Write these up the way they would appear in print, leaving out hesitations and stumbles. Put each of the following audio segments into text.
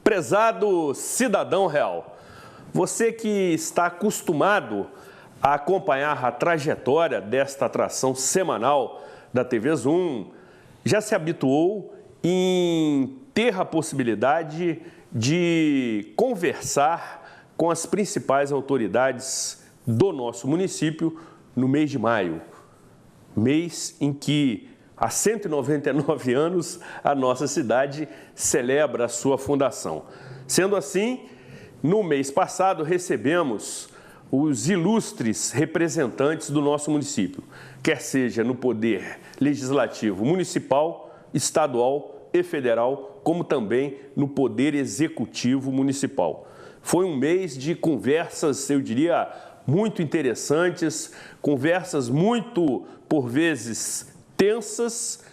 Prezado cidadão real, você que está acostumado a acompanhar a trajetória desta atração semanal da TV Zoom, já se habituou em ter a possibilidade de conversar com as principais autoridades do nosso município no mês de maio, mês em que há 199 anos a nossa cidade celebra a sua fundação. Sendo assim, no mês passado recebemos os ilustres representantes do nosso município, quer seja no poder legislativo municipal, estadual e federal, como também no poder executivo municipal. Foi um mês de conversas, eu diria, muito interessantes, conversas muito, por vezes, tensas,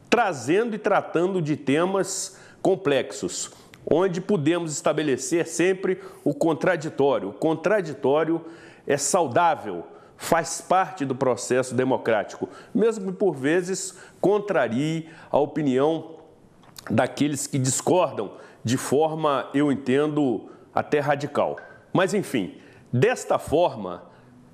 trazendo e tratando de temas complexos, onde pudemos estabelecer sempre o contraditório. O contraditório é saudável, faz parte do processo democrático, mesmo que por vezes contrarie a opinião daqueles que discordam de forma, eu entendo, até radical. Mas enfim, desta forma,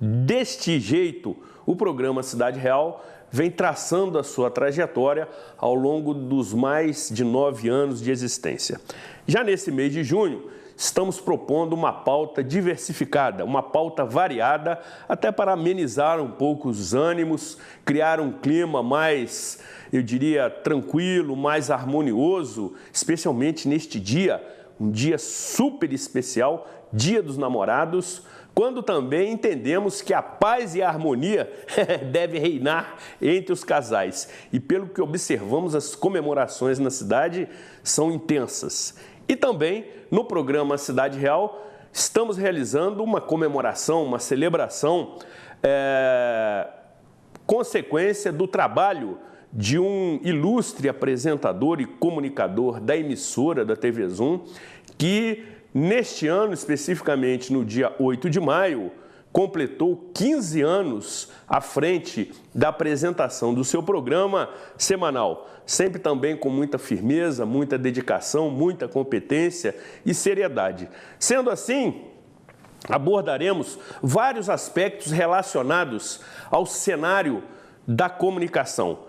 deste jeito, o programa Cidade Real vem traçando a sua trajetória ao longo dos mais de 9 anos de existência. Já nesse mês de junho, estamos propondo uma pauta diversificada, uma pauta variada, até para amenizar um pouco os ânimos, criar um clima mais, eu diria, tranquilo, mais harmonioso, especialmente neste dia, um dia super especial, Dia dos Namorados, quando também entendemos que a paz e a harmonia deve reinar entre os casais. E pelo que observamos, as comemorações na cidade são intensas. E também, no programa Cidade Real, estamos realizando uma comemoração, uma celebração, consequência do trabalho de um ilustre apresentador e comunicador da emissora da TV Zoom, que neste ano, especificamente no dia 8 de maio, completou 15 anos à frente da apresentação do seu programa semanal, sempre também com muita firmeza, muita dedicação, muita competência e seriedade. Sendo assim, abordaremos vários aspectos relacionados ao cenário da comunicação,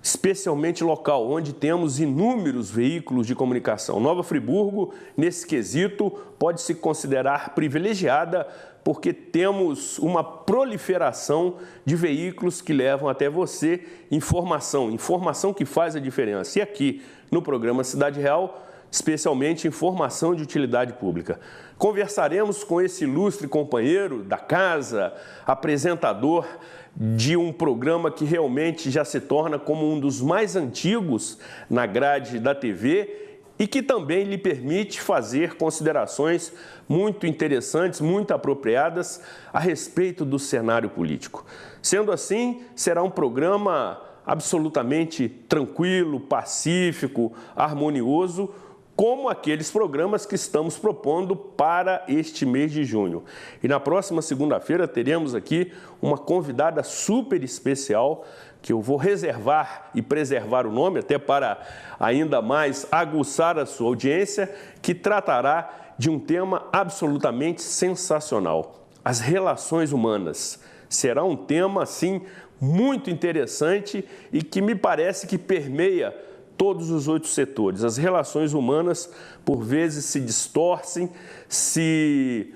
especialmente local, onde temos inúmeros veículos de comunicação. Nova Friburgo, nesse quesito, pode se considerar privilegiada porque temos uma proliferação de veículos que levam até você informação que faz a diferença. E aqui, no programa Cidade Real, especialmente informação de utilidade pública. Conversaremos com esse ilustre companheiro da casa, apresentador de um programa que realmente já se torna como um dos mais antigos na grade da TV e que também lhe permite fazer considerações muito interessantes, muito apropriadas a respeito do cenário político. Sendo assim, será um programa absolutamente tranquilo, pacífico, harmonioso, como aqueles programas que estamos propondo para este mês de junho. E na próxima segunda-feira teremos aqui uma convidada super especial, que eu vou reservar e preservar o nome, até para ainda mais aguçar a sua audiência, que tratará de um tema absolutamente sensacional: as relações humanas. Será um tema, assim, muito interessante e que me parece que permeia todos os 8 setores. As relações humanas, por vezes, se distorcem, se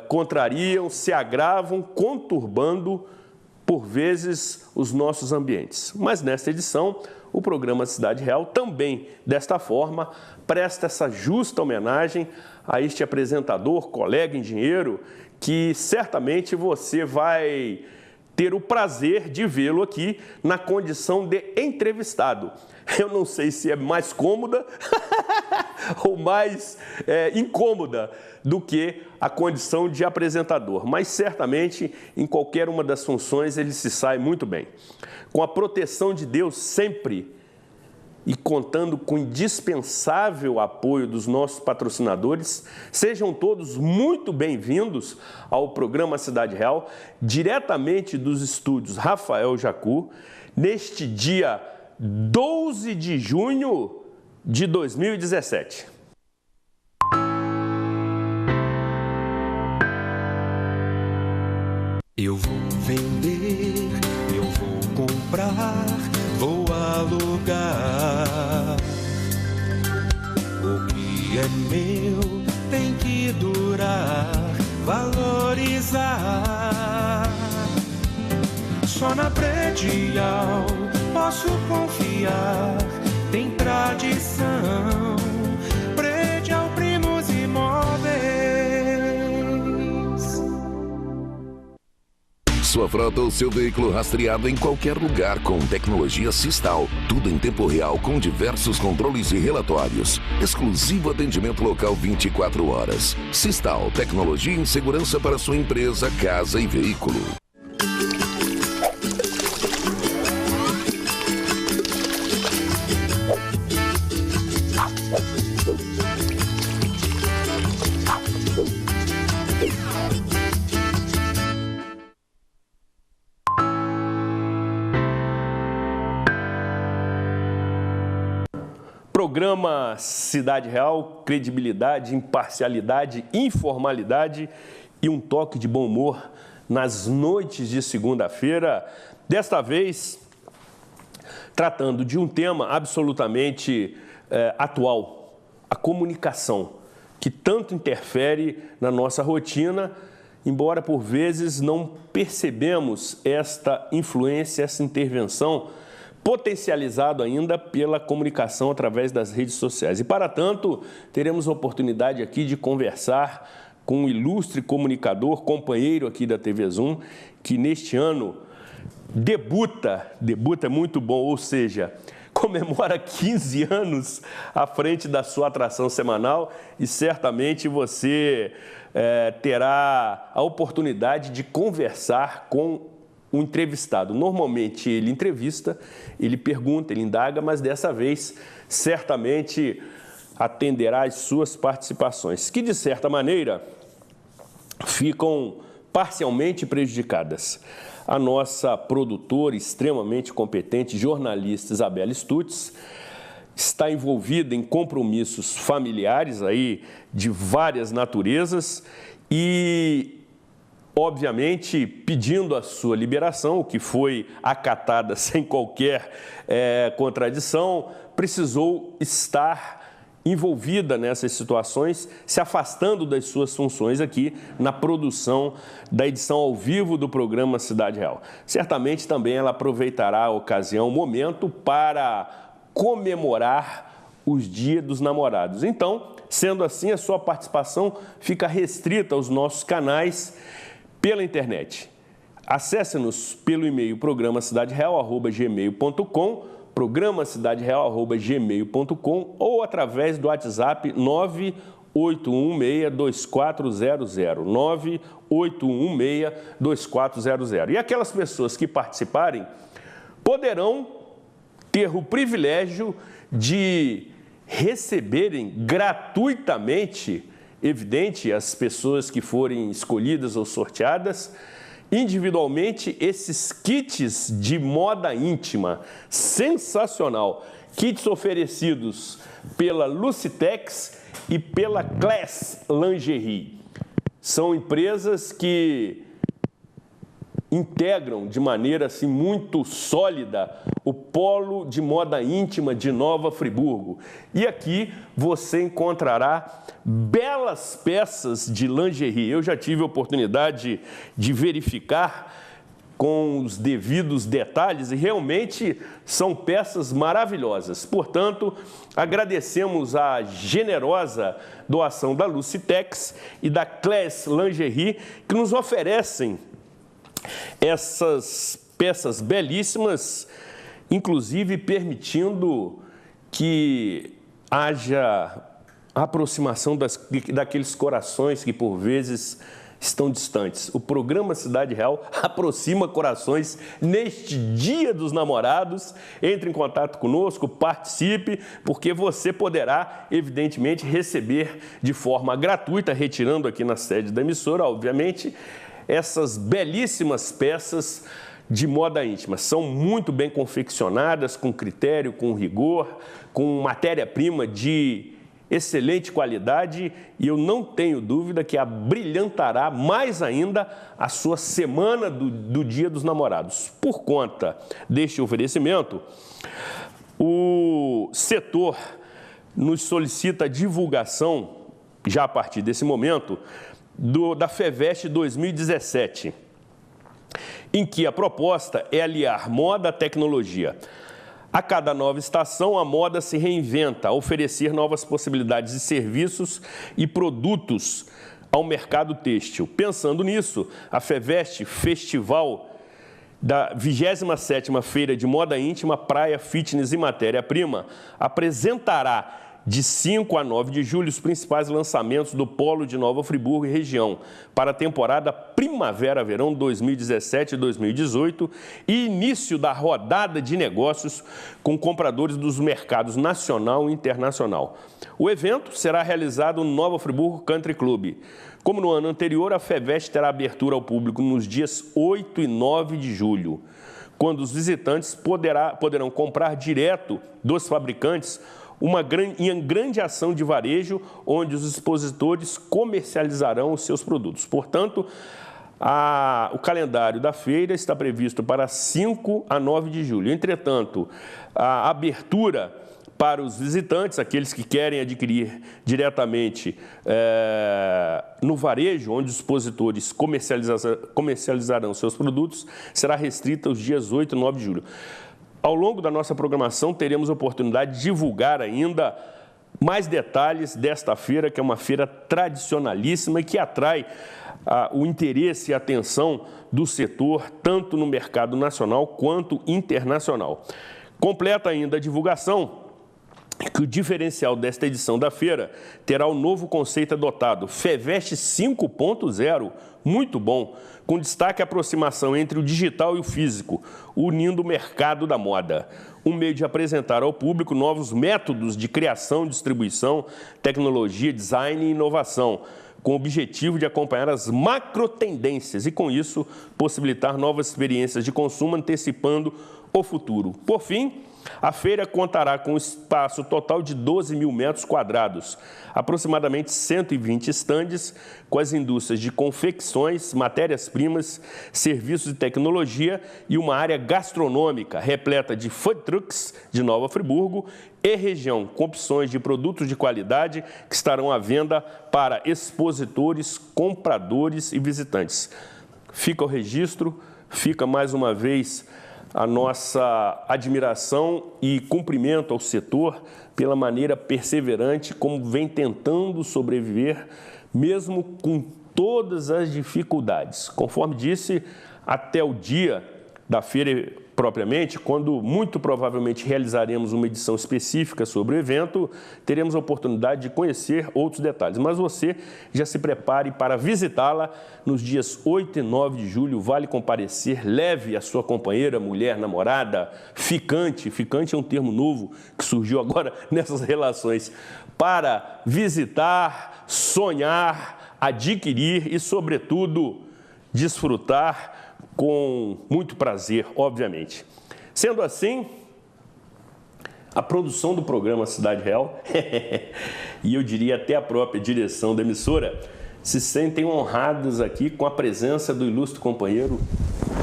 contrariam, se agravam, conturbando, por vezes, os nossos ambientes. Mas nesta edição, o programa Cidade Real também, desta forma, presta essa justa homenagem a este apresentador, colega engenheiro, que certamente você vai ter o prazer de vê-lo aqui na condição de entrevistado. Eu não sei se é mais cômoda ou mais incômoda do que a condição de apresentador, mas certamente em qualquer uma das funções ele se sai muito bem. Com a proteção de Deus sempre e contando com o indispensável apoio dos nossos patrocinadores, sejam todos muito bem-vindos ao programa Cidade Real, diretamente dos estúdios Rafael Jacu, neste dia 12 de junho de 2017. Eu vou vender, eu vou comprar, vou alugar. O que é meu tem que durar, valorizar. Só na Predial posso confiar, tem tradição. Predial Primos Imóveis. Sua frota ou seu veículo rastreado em qualquer lugar com tecnologia Sistal. Tudo em tempo real com diversos controles e relatórios. Exclusivo atendimento local 24 horas. Sistal, tecnologia em segurança para sua empresa, casa e veículo. Programa Cidade Real, credibilidade, imparcialidade, informalidade e um toque de bom humor nas noites de segunda-feira. Desta vez, tratando de um tema absolutamente atual, a comunicação, que tanto interfere na nossa rotina, embora por vezes não percebemos esta influência, essa intervenção, potencializado ainda pela comunicação através das redes sociais. E, para tanto, teremos a oportunidade aqui de conversar com um ilustre comunicador, companheiro aqui da TV Zoom, que neste ano debuta é muito bom, ou seja, comemora 15 anos à frente da sua atração semanal e certamente você terá a oportunidade de conversar com o entrevistado. Normalmente ele entrevista, ele pergunta, ele indaga, mas dessa vez certamente atenderá às suas participações, que de certa maneira ficam parcialmente prejudicadas. A nossa produtora extremamente competente, jornalista Isabela Stutz, está envolvida em compromissos familiares aí de várias naturezas e obviamente, pedindo a sua liberação, o que foi acatada sem qualquer contradição, precisou estar envolvida nessas situações, se afastando das suas funções aqui na produção da edição ao vivo do programa Cidade Real. Certamente também ela aproveitará a ocasião, o momento, para comemorar os Dias dos Namorados. Então, sendo assim, a sua participação fica restrita aos nossos canais pela internet. Acesse-nos pelo e-mail programacidadereal@gmail.com, programacidadereal@gmail.com ou através do WhatsApp 981162400, 981162400. E aquelas pessoas que participarem poderão ter o privilégio de receberem gratuitamente, evidente, as pessoas que forem escolhidas ou sorteadas, individualmente, esses kits de moda íntima, sensacional, kits oferecidos pela Lucitex e pela Class Lingerie. São empresas que integram de maneira assim muito sólida o polo de moda íntima de Nova Friburgo. E aqui você encontrará belas peças de lingerie. Eu já tive a oportunidade de verificar com os devidos detalhes e realmente são peças maravilhosas. Portanto, agradecemos a generosa doação da Lucitex e da Class Lingerie que nos oferecem essas peças belíssimas, inclusive permitindo que haja aproximação daqueles corações que por vezes estão distantes. O programa Cidade Real aproxima corações neste Dia dos Namorados. Entre em contato conosco, participe, porque você poderá, evidentemente, receber de forma gratuita, retirando aqui na sede da emissora, obviamente, essas belíssimas peças de moda íntima. São muito bem confeccionadas, com critério, com rigor, com matéria-prima de excelente qualidade e eu não tenho dúvida que abrilhantará mais ainda a sua semana do Dia dos Namorados. Por conta deste oferecimento, o setor nos solicita a divulgação, já a partir desse momento, da FEVEST 2017, em que a proposta é aliar moda à tecnologia. A cada nova estação, a moda se reinventa, a oferecer novas possibilidades de serviços e produtos ao mercado têxtil. Pensando nisso, a FEVEST, Festival da 27ª Feira de Moda Íntima, Praia, Fitness e Matéria-Prima, apresentará de 5 a 9 de julho os principais lançamentos do Polo de Nova Friburgo e região para a temporada Primavera-Verão 2017-2018 e início da rodada de negócios com compradores dos mercados nacional e internacional. O evento será realizado no Nova Friburgo Country Club. Como no ano anterior, a FEVEST terá abertura ao público nos dias 8 e 9 de julho, quando os visitantes poderão comprar direto dos fabricantes em grande ação de varejo, onde os expositores comercializarão os seus produtos. Portanto, o calendário da feira está previsto para 5 a 9 de julho. Entretanto, a abertura para os visitantes, aqueles que querem adquirir diretamente no varejo, onde os expositores comercializarão seus produtos, será restrita aos dias 8 e 9 de julho. Ao longo da nossa programação, teremos a oportunidade de divulgar ainda mais detalhes desta feira, que é uma feira tradicionalíssima e que atrai o interesse e a atenção do setor, tanto no mercado nacional quanto internacional. Completa ainda a divulgação que o diferencial desta edição da feira terá o novo conceito adotado, FEVEST 5.0, muito bom, com destaque a aproximação entre o digital e o físico, unindo o mercado da moda. Um meio de apresentar ao público novos métodos de criação, distribuição, tecnologia, design e inovação, com o objetivo de acompanhar as macrotendências e, com isso, possibilitar novas experiências de consumo, antecipando o futuro. Por fim, a feira contará com um espaço total de 12 mil metros quadrados, aproximadamente 120 estandes, com as indústrias de confecções, matérias-primas, serviços de tecnologia e uma área gastronômica repleta de food trucks de Nova Friburgo e região, com opções de produtos de qualidade que estarão à venda para expositores, compradores e visitantes. Fica o registro, fica mais uma vez a nossa admiração e cumprimento ao setor pela maneira perseverante como vem tentando sobreviver, mesmo com todas as dificuldades. Conforme disse, até o dia da feira propriamente, quando muito provavelmente realizaremos uma edição específica sobre o evento, teremos a oportunidade de conhecer outros detalhes. Mas você já se prepare para visitá-la nos dias 8 e 9 de julho. Vale comparecer, leve a sua companheira, mulher, namorada, ficante. Ficante é um termo novo que surgiu agora nessas relações, para visitar, sonhar, adquirir e, sobretudo, desfrutar com muito prazer, obviamente. Sendo assim, a produção do programa Cidade Real, e eu diria até a própria direção da emissora, se sentem honrados aqui com a presença do ilustre companheiro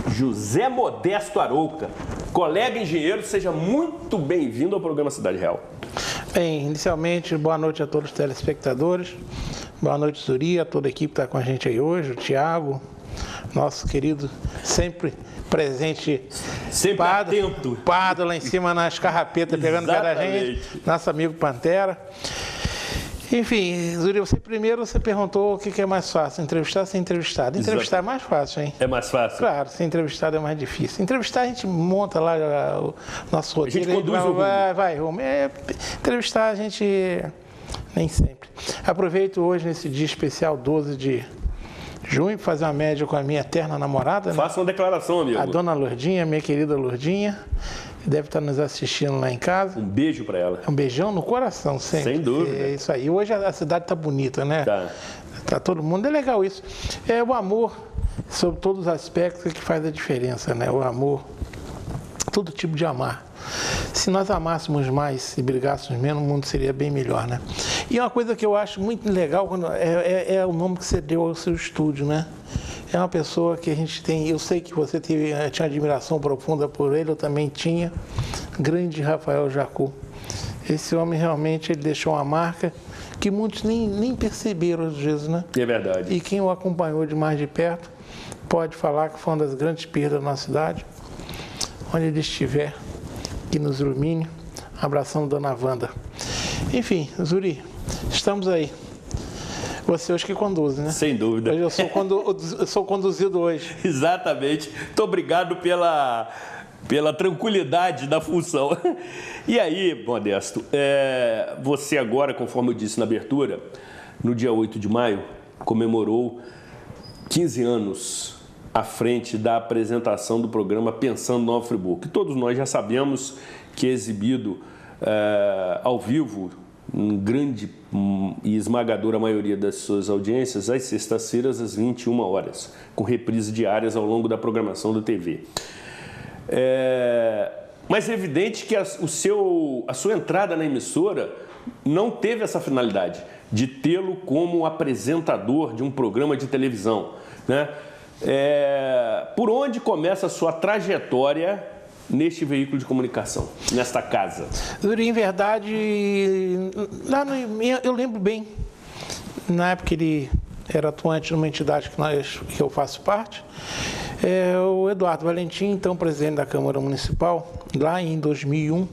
José Modesto Arouca. Colega engenheiro, seja muito bem-vindo ao programa Cidade Real. Bem, inicialmente, boa noite a todos os telespectadores. Boa noite, Zuri, a toda a equipe que está com a gente aí hoje, o Tiago, nosso querido, sempre presente, sempre atento, pardo lá em cima nas carrapetas, pegando o pé da gente, nosso amigo Pantera. Enfim, Zuri, você perguntou o que é mais fácil, entrevistar ou ser entrevistado. Entrevistar é mais fácil, hein? É mais fácil? Claro, ser entrevistado é mais difícil. Entrevistar a gente monta lá o nosso roteiro. A gente conduz vai rumo. Entrevistar a gente nem sempre. Aproveito hoje, nesse dia especial, 12 de junho, para fazer uma média com a minha eterna namorada. Faça uma declaração, amigo. A dona Lourdinha, minha querida Lourdinha, deve estar nos assistindo lá em casa. Um beijo para ela. Um beijão no coração, sempre. Sem dúvida. É isso aí. Hoje a cidade está bonita, né? Tá todo mundo. É legal isso. É o amor, sobre todos os aspectos, que faz a diferença, né? O amor, todo tipo de amar. Se nós amássemos mais e brigássemos menos, o mundo seria bem melhor, né? E uma coisa que eu acho muito legal é o nome que você deu ao seu estúdio, né? É uma pessoa que a gente tem, eu sei que você tinha admiração profunda por ele, eu também tinha, grande Rafael Jacu. Esse homem realmente ele deixou uma marca que muitos nem perceberam às vezes, né? É verdade. E quem o acompanhou de mais de perto pode falar que foi uma das grandes perdas da nossa cidade. Onde ele estiver, que nos ilumine. Abração, dona Wanda. Enfim, Zuri, estamos aí. Você hoje que conduz, né? Sem dúvida. Hoje eu sou conduzido hoje. Exatamente. Muito obrigado pela tranquilidade da função. E aí, Modesto, você agora, conforme eu disse na abertura, no dia 8 de maio, comemorou 15 anos à frente da apresentação do programa Pensando Nova Friburgo, que todos nós já sabemos que é exibido ao vivo, em grande e esmagadora maioria das suas audiências, às sextas-feiras, às 21 horas, com reprises diárias ao longo da programação da TV. Mas é evidente que a sua entrada na emissora não teve essa finalidade de tê-lo como apresentador de um programa de televisão, né? Por onde começa a sua trajetória neste veículo de comunicação, nesta casa? Em verdade, eu lembro bem, na época ele era atuante numa entidade que eu faço parte, o Eduardo Valentim, então presidente da Câmara Municipal, lá em 2001,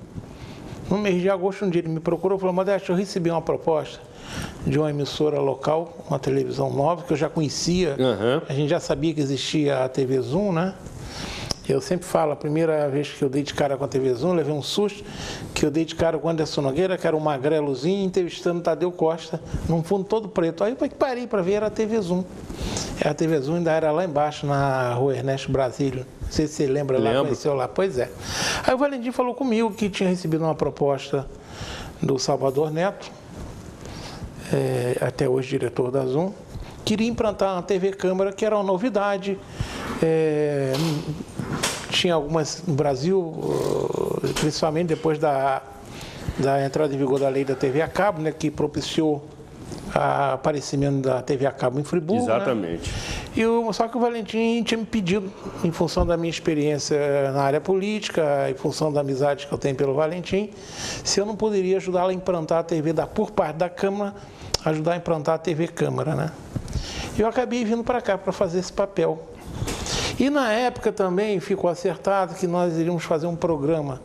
no mês de agosto, um dia ele me procurou e falou: Modesto, eu recebi uma proposta de uma emissora local, uma televisão nova, que eu já conhecia, a gente já sabia que existia a TV Zoom, né? Eu sempre falo, a primeira vez que eu dei de cara com a TV Zoom, levei um susto, que eu dei de cara com o Anderson Nogueira, que era um magrelozinho, entrevistando Tadeu Costa, num fundo todo preto. Aí eu parei para ver, era a TV Zoom. A TV Zoom ainda era lá embaixo, na rua Ernesto Brasílio. Não sei se você lembra lá, conheceu lá. Pois é. Aí o Valentim falou comigo que tinha recebido uma proposta do Salvador Neto, até hoje diretor da Zoom, queria implantar uma TV Câmara, que era uma novidade. Tinha algumas no Brasil, principalmente depois da entrada em vigor da lei da TV a cabo, né, que propiciou o aparecimento da TV a cabo em Friburgo. Exatamente. Né? Só que o Valentim tinha me pedido, em função da minha experiência na área política, em função da amizade que eu tenho pelo Valentim, se eu não poderia ajudá-lo a implantar a TV por parte da Câmara, ajudar a implantar a TV Câmara, né? Eu acabei vindo para cá para fazer esse papel. E na época também ficou acertado que nós iríamos fazer um programa.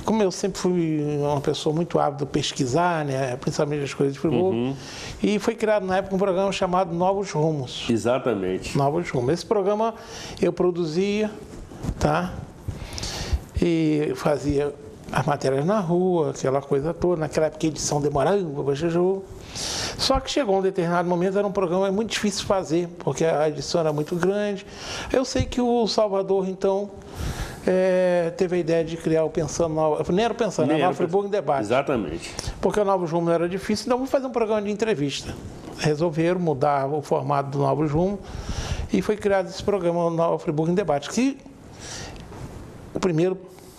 Como eu sempre fui uma pessoa muito ávida de pesquisar, né, principalmente as coisas de Friburgo, e foi criado na época um programa chamado Novos Rumos. Exatamente. Novos Rumos. Esse programa eu produzia, tá? E fazia as matérias na rua, aquela coisa toda. Naquela época a edição demorava, só que chegou um determinado momento, era um programa muito difícil de fazer, porque a edição era muito grande. Eu sei que o Salvador, então, teve a ideia de criar o Pensando Nova... Nem era o Pensando, era o Nova Friburgo em Debate. Exatamente. Porque o Novos Rumos era difícil, então vamos fazer um programa de entrevista. Resolveram mudar o formato do Novos Rumos e foi criado esse programa, o Nova Friburgo em Debate, que o primeiro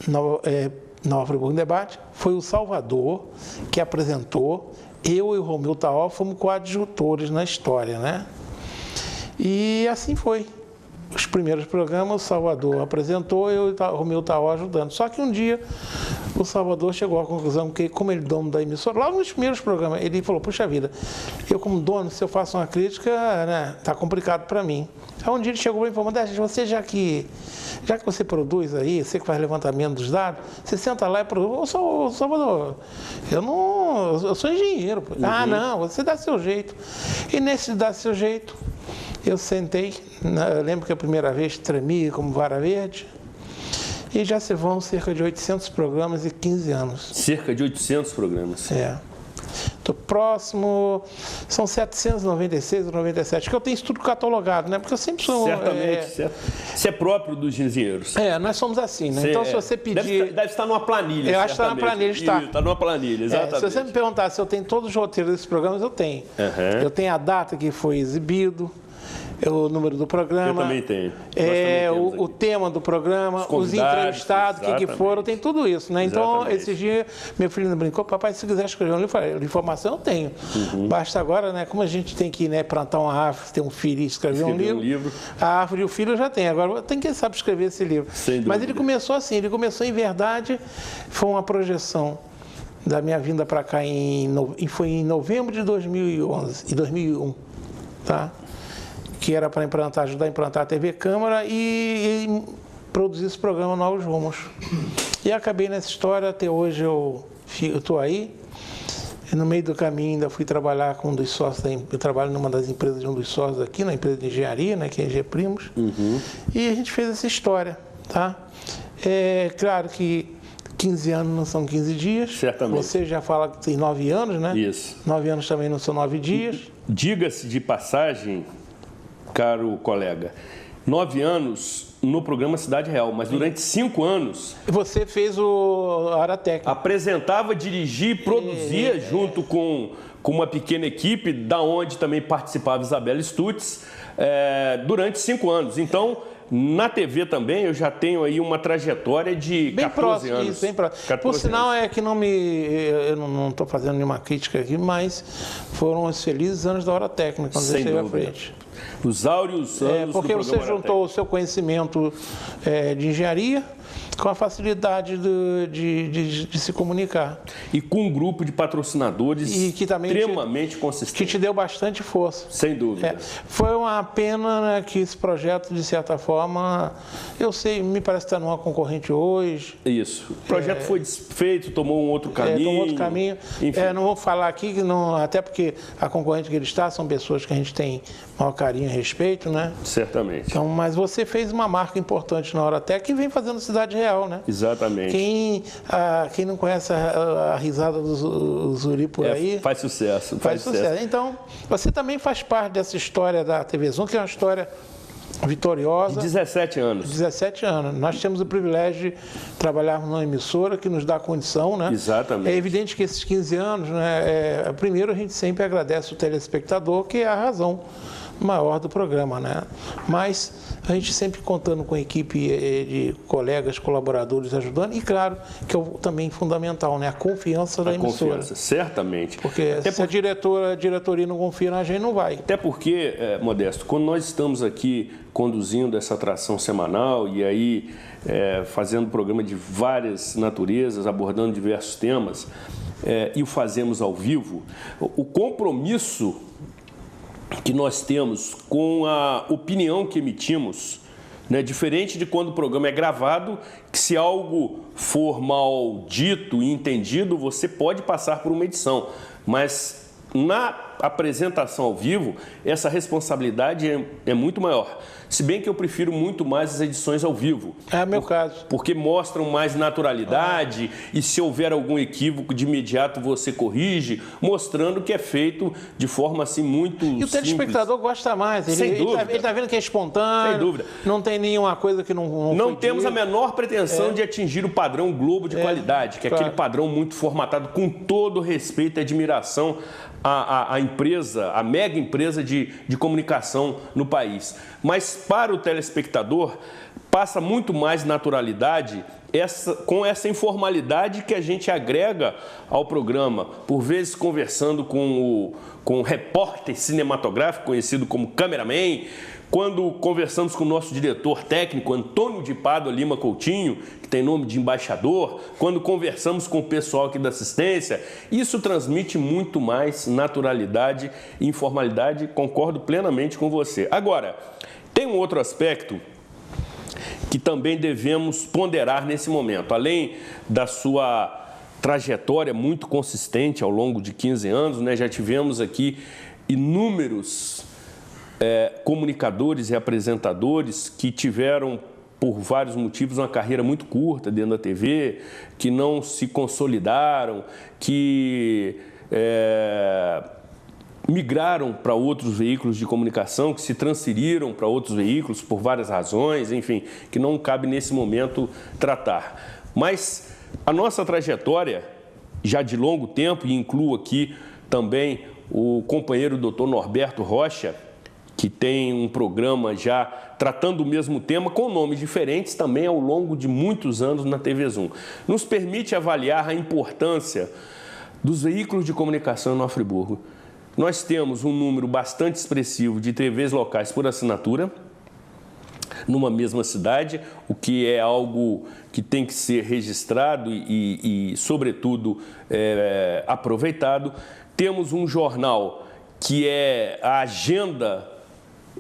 Nova Friburgo em Debate foi o Salvador que apresentou. Eu e o Romeu Taó fomos coadjutores na história, né? E assim foi. Os primeiros programas, o Salvador apresentou, eu e o Romeu Taó ajudando. Só que um dia, o Salvador chegou à conclusão que, como ele é dono da emissora, logo nos primeiros programas, ele falou: puxa vida, eu como dono, se eu faço uma crítica, né, tá complicado para mim. Aí um dia ele chegou e falou: você já que você produz aí, você que faz levantamento dos dados, você senta lá e produz. Ô, Salvador, eu sou engenheiro. Ah, não, você dá seu jeito. E nesse dá seu jeito, eu sentei, eu lembro que a primeira vez tremi como vara verde, e já se vão cerca de 800 programas e 15 anos. Cerca de 800 programas. Estou próximo, são 796 ou 97, que eu tenho isso tudo catalogado, né? Porque eu sempre sou... Certamente, isso é próprio dos engenheiros. Nós somos assim, né? Então, se você pedir... Deve estar numa planilha, eu acho que está na planilha, está. Está numa planilha, exatamente. Se você me perguntar se eu tenho todos os roteiros desses programas, eu tenho. Eu tenho a data que foi exibido, o número do programa. Eu também tenho. O tema do programa, os entrevistados, que foram, tem tudo isso, né? Então, esses dias, meu filho brincou, papai, se quiser escrever um livro, eu falei, informação eu tenho. Basta agora, né? Como a gente tem que, né, plantar uma árvore, ter um filho e escrever um livro, a árvore e o filho eu já tenho. Agora tem que saber escrever esse livro. Mas ele começou assim, ele começou em verdade, foi uma projeção da minha vinda para cá, foi em novembro de 2001, tá? Que era para ajudar a implantar a TV Câmara e produzir esse programa Novos Rumos. E acabei nessa história, até hoje eu estou aí. E no meio do caminho ainda fui trabalhar com um dos sócios, eu trabalho numa das empresas de um dos sócios aqui, na empresa de engenharia, né, que é a EG Primos. E a gente fez essa história, tá? É claro que 15 anos não são 15 dias. Certamente. Você já fala que tem 9 anos, né? Isso. 9 anos também não são 9 dias. Diga-se de passagem, caro colega, 9 anos no programa Cidade Real, mas durante 5 anos... Você fez a área técnica. Apresentava, dirigia e produzia junto com uma pequena equipe, da onde também participava Isabela Stutz, durante 5 anos. Então, na TV também, eu já tenho aí uma trajetória de 14 anos. Isso, bem próximo. Por sinal, é que eu não estou fazendo nenhuma crítica aqui, mas foram os felizes anos da hora técnica, quando você esteve à frente. Os áureos anos porque do você juntou o seu conhecimento de engenharia com a facilidade de se comunicar. E com um grupo de patrocinadores extremamente consistente. Que te deu bastante força. Sem dúvida. Foi uma pena, né, que esse projeto, de certa forma, eu sei, me parece que está numa concorrente hoje. Isso. O projeto foi desfeito, tomou um outro caminho. Tomou outro caminho. Não vou falar aqui, até porque a concorrente que ele está são pessoas que a gente tem maior carinho e respeito, né? Certamente. Então, mas você fez uma marca importante na hora técnica e vem fazendo Cidade Real, né? Exatamente. Quem não conhece a risada do Zuri por aí... Faz sucesso. Faz sucesso. Então, você também faz parte dessa história da TV Zoom, que é uma história vitoriosa. De 17 anos. 17 anos. Nós temos o privilégio de trabalharmos numa emissora que nos dá condição, né? Exatamente. É evidente que esses 15 anos, né? Primeiro, a gente sempre agradece o telespectador, que é a razão maior do programa, né? Mas a gente sempre contando com a equipe de colegas, colaboradores ajudando, e claro, que é também fundamental, né? A confiança da emissora. Confiança, certamente. Porque se a diretoria não confia na gente, não vai. Até porque, Modesto, quando nós estamos aqui conduzindo essa atração semanal e aí fazendo programa de várias naturezas, abordando diversos temas, e o fazemos ao vivo, o compromisso que nós temos com a opinião que emitimos, né? Diferente de quando o programa é gravado, que se algo for mal dito e entendido, você pode passar por uma edição, mas na apresentação ao vivo, essa responsabilidade é muito maior. Se bem que eu prefiro muito mais as edições ao vivo. É o meu caso. Porque mostram mais naturalidade e se houver algum equívoco, de imediato você corrige, mostrando que é feito de forma assim muito simples. E o telespectador gosta mais. Sem dúvida. Ele está vendo que é espontâneo. Sem dúvida. Não tem nenhuma coisa que não temos a menor pretensão de atingir o padrão Globo de qualidade, que é aquele padrão muito formatado, com todo respeito e admiração à empresa, à mega empresa de comunicação no país. Mas para o telespectador, passa muito mais naturalidade com essa informalidade que a gente agrega ao programa, por vezes conversando com o repórter cinematográfico, conhecido como cameraman, quando conversamos com o nosso diretor técnico, Antônio de Pádua Lima Coutinho, que tem nome de embaixador, quando conversamos com o pessoal aqui da assistência, isso transmite muito mais naturalidade e informalidade, concordo plenamente com você. Agora, tem um outro aspecto que também devemos ponderar nesse momento, além da sua trajetória muito consistente ao longo de 15 anos, né? Já tivemos aqui inúmeros comunicadores e apresentadores que tiveram, por vários motivos, uma carreira muito curta dentro da TV, que não se consolidaram, que migraram para outros veículos de comunicação, que se transferiram para outros veículos por várias razões, enfim, que não cabe nesse momento tratar. Mas a nossa trajetória, já de longo tempo, e incluo aqui também o companheiro Dr. Norberto Rocha, que tem um programa já tratando o mesmo tema com nomes diferentes também ao longo de muitos anos na TV Zoom. Nos permite avaliar a importância dos veículos de comunicação em Nova Friburgo. Nós temos um número bastante expressivo de TVs locais por assinatura numa mesma cidade, o que é algo que tem que ser registrado e sobretudo, aproveitado. Temos um jornal que é a agenda,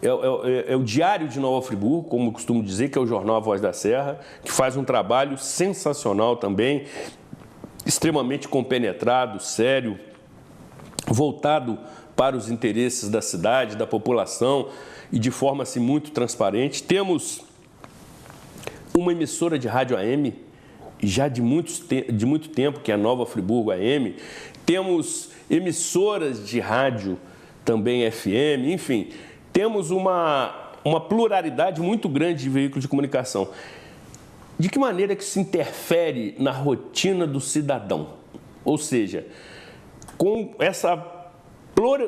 é o Diário de Nova Friburgo, como eu costumo dizer, que é o jornal A Voz da Serra, que faz um trabalho sensacional também, extremamente compenetrado, sério, voltado para os interesses da cidade, da população e de forma assim, muito transparente. Temos uma emissora de rádio AM, já de muito tempo, que é a Nova Friburgo AM. Temos emissoras de rádio também FM, enfim, temos uma pluralidade muito grande de veículos de comunicação. De que maneira que isso interfere na rotina do cidadão? Ou seja, com essa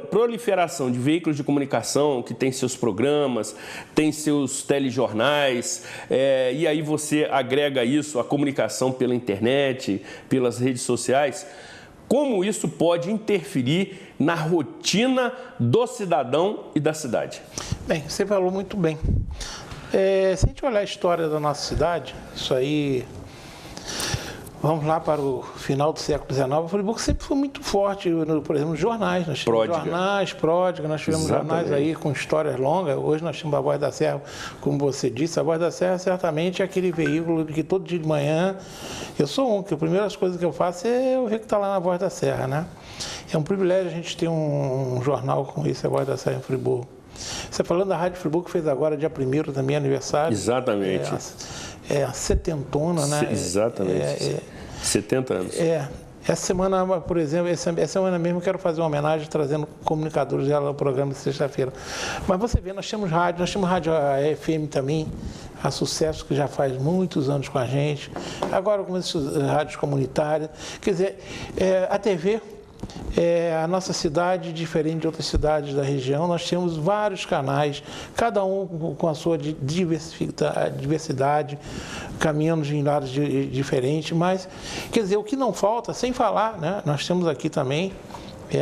proliferação de veículos de comunicação que tem seus programas, tem seus telejornais, e aí você agrega isso à comunicação pela internet, pelas redes sociais, como isso pode interferir na rotina do cidadão e da cidade? Bem, você falou muito bem. Se a gente olhar a história da nossa cidade, isso aí, vamos lá para o final do século XIX, a Friburgo sempre foi muito forte, por exemplo, nos jornais. Nós tivemos jornais, Pródiga, nós tivemos jornais aí com histórias longas. Hoje nós temos a Voz da Serra, como você disse. A Voz da Serra certamente é aquele veículo que todo dia de manhã, eu sou que a primeira coisa que eu faço é eu ver que está lá na Voz da Serra, né? É um privilégio a gente ter um jornal com isso, a Voz da Serra em Friburgo. Você falando da Rádio Friburgo, que fez agora dia 1º também aniversário. Exatamente. A setentona, né? Exatamente. 70 anos. Essa semana, por exemplo, essa semana mesmo eu quero fazer uma homenagem trazendo comunicadores dela no programa de sexta-feira. Mas você vê, nós temos rádio FM também, a Sucesso, que já faz muitos anos com a gente. Agora com essas rádios comunitárias. Quer dizer, a TV... a nossa cidade, diferente de outras cidades da região, nós temos vários canais, cada um com a sua diversidade, caminhando em lados diferentes, mas, quer dizer, o que não falta, sem falar, né, nós temos aqui também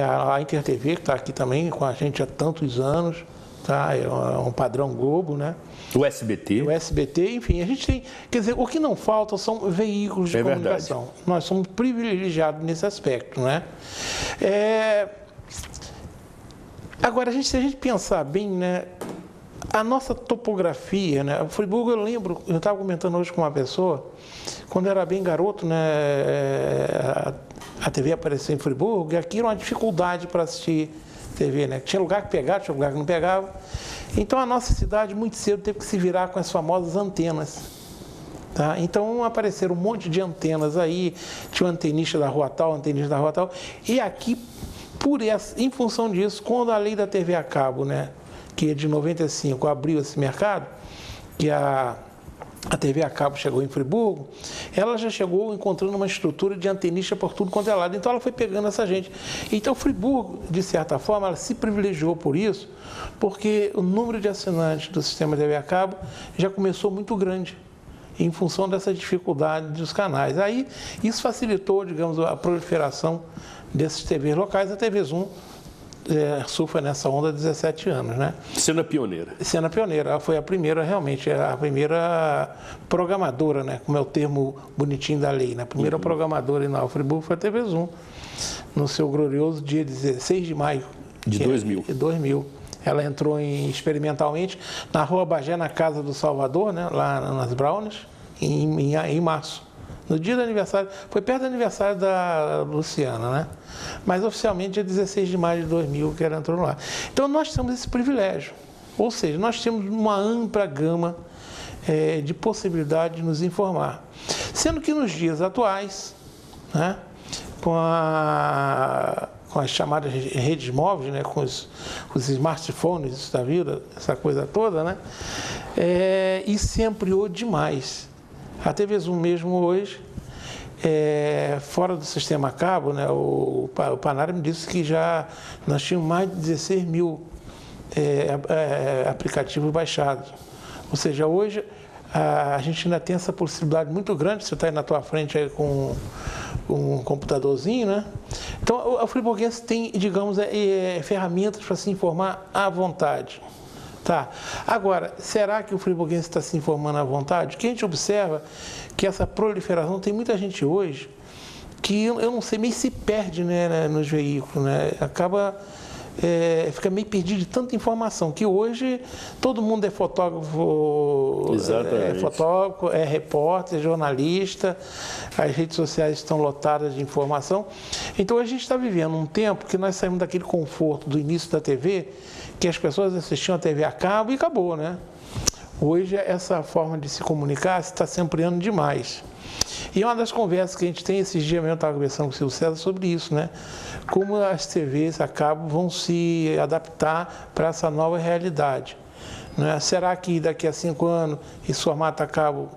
a InterTV, que está aqui também com a gente há tantos anos, tá? É um padrão Globo, né? O SBT. O SBT, enfim, a gente tem... Quer dizer, o que não falta são veículos de comunicação. Verdade. Nós somos privilegiados nesse aspecto, né? Agora, se a gente pensar bem, né? A nossa topografia, né? O Friburgo, eu lembro, eu estava comentando hoje com uma pessoa, quando eu era bem garoto, né? A TV apareceu em Friburgo, e aqui era uma dificuldade para assistir TV, né? Tinha lugar que pegava, tinha lugar que não pegava. Então, a nossa cidade, muito cedo, teve que se virar com as famosas antenas. Tá? Então, apareceram um monte de antenas aí, tinha um antenista da rua tal, antenista da rua tal. E aqui, em função disso, quando a lei da TV a cabo, né, que é de 95, abriu esse mercado, que a TV a cabo chegou em Friburgo, ela já chegou encontrando uma estrutura de antenista por tudo quanto é lado. Então, ela foi pegando essa gente. Então, Friburgo, de certa forma, ela se privilegiou por isso, porque o número de assinantes do sistema TV a cabo já começou muito grande, em função dessa dificuldade dos canais. Aí, isso facilitou, digamos, a proliferação desses TVs locais. A TV Zoom surfa nessa onda há 17 anos, né? Sendo pioneira. Sendo pioneira. Ela foi a primeira, realmente, a primeira programadora, né? Como é o termo bonitinho da lei, né? A primeira programadora em Nova Friburgo foi a TV Zoom, no seu glorioso dia 16 de maio. De 2000. De 2000. Ela entrou experimentalmente na Rua Bagé, na Casa do Salvador, né? Lá nas Brownies, em março. No dia do aniversário, foi perto do aniversário da Luciana, né? Mas oficialmente é 16 de maio de 2000 que ela entrou lá. Então nós temos esse privilégio, ou seja, nós temos uma ampla gama de possibilidade de nos informar. Sendo que nos dias atuais, né, com as chamadas redes móveis, né, com os smartphones da vida, essa coisa toda, né, isso se ampliou demais. A TV Zoom mesmo hoje, fora do sistema a cabo, né, o Panara me disse que já nós tínhamos mais de 16 mil aplicativos baixados. Ou seja, hoje a gente ainda tem essa possibilidade muito grande, você está aí na tua frente aí com um computadorzinho, né? Então, o friburguense tem, digamos, ferramentas para se informar à vontade. Tá. Agora, será que o friburguense está se informando à vontade? Que a gente observa que essa proliferação, tem muita gente hoje que, eu não sei, meio se perde, né, nos veículos, né? Fica meio perdido de tanta informação, que hoje todo mundo é fotógrafo, é repórter, é jornalista, as redes sociais estão lotadas de informação. Então a gente está vivendo um tempo que nós saímos daquele conforto do início da TV, que as pessoas assistiam a TV a cabo e acabou, né? Hoje essa forma de se comunicar está se ampliando demais. E uma das conversas que a gente tem, esses dias mesmo eu estava conversando com o Silvio César sobre isso, né? Como as TVs a cabo vão se adaptar para essa nova realidade, né? Será que daqui a 5 anos esse formato a cabo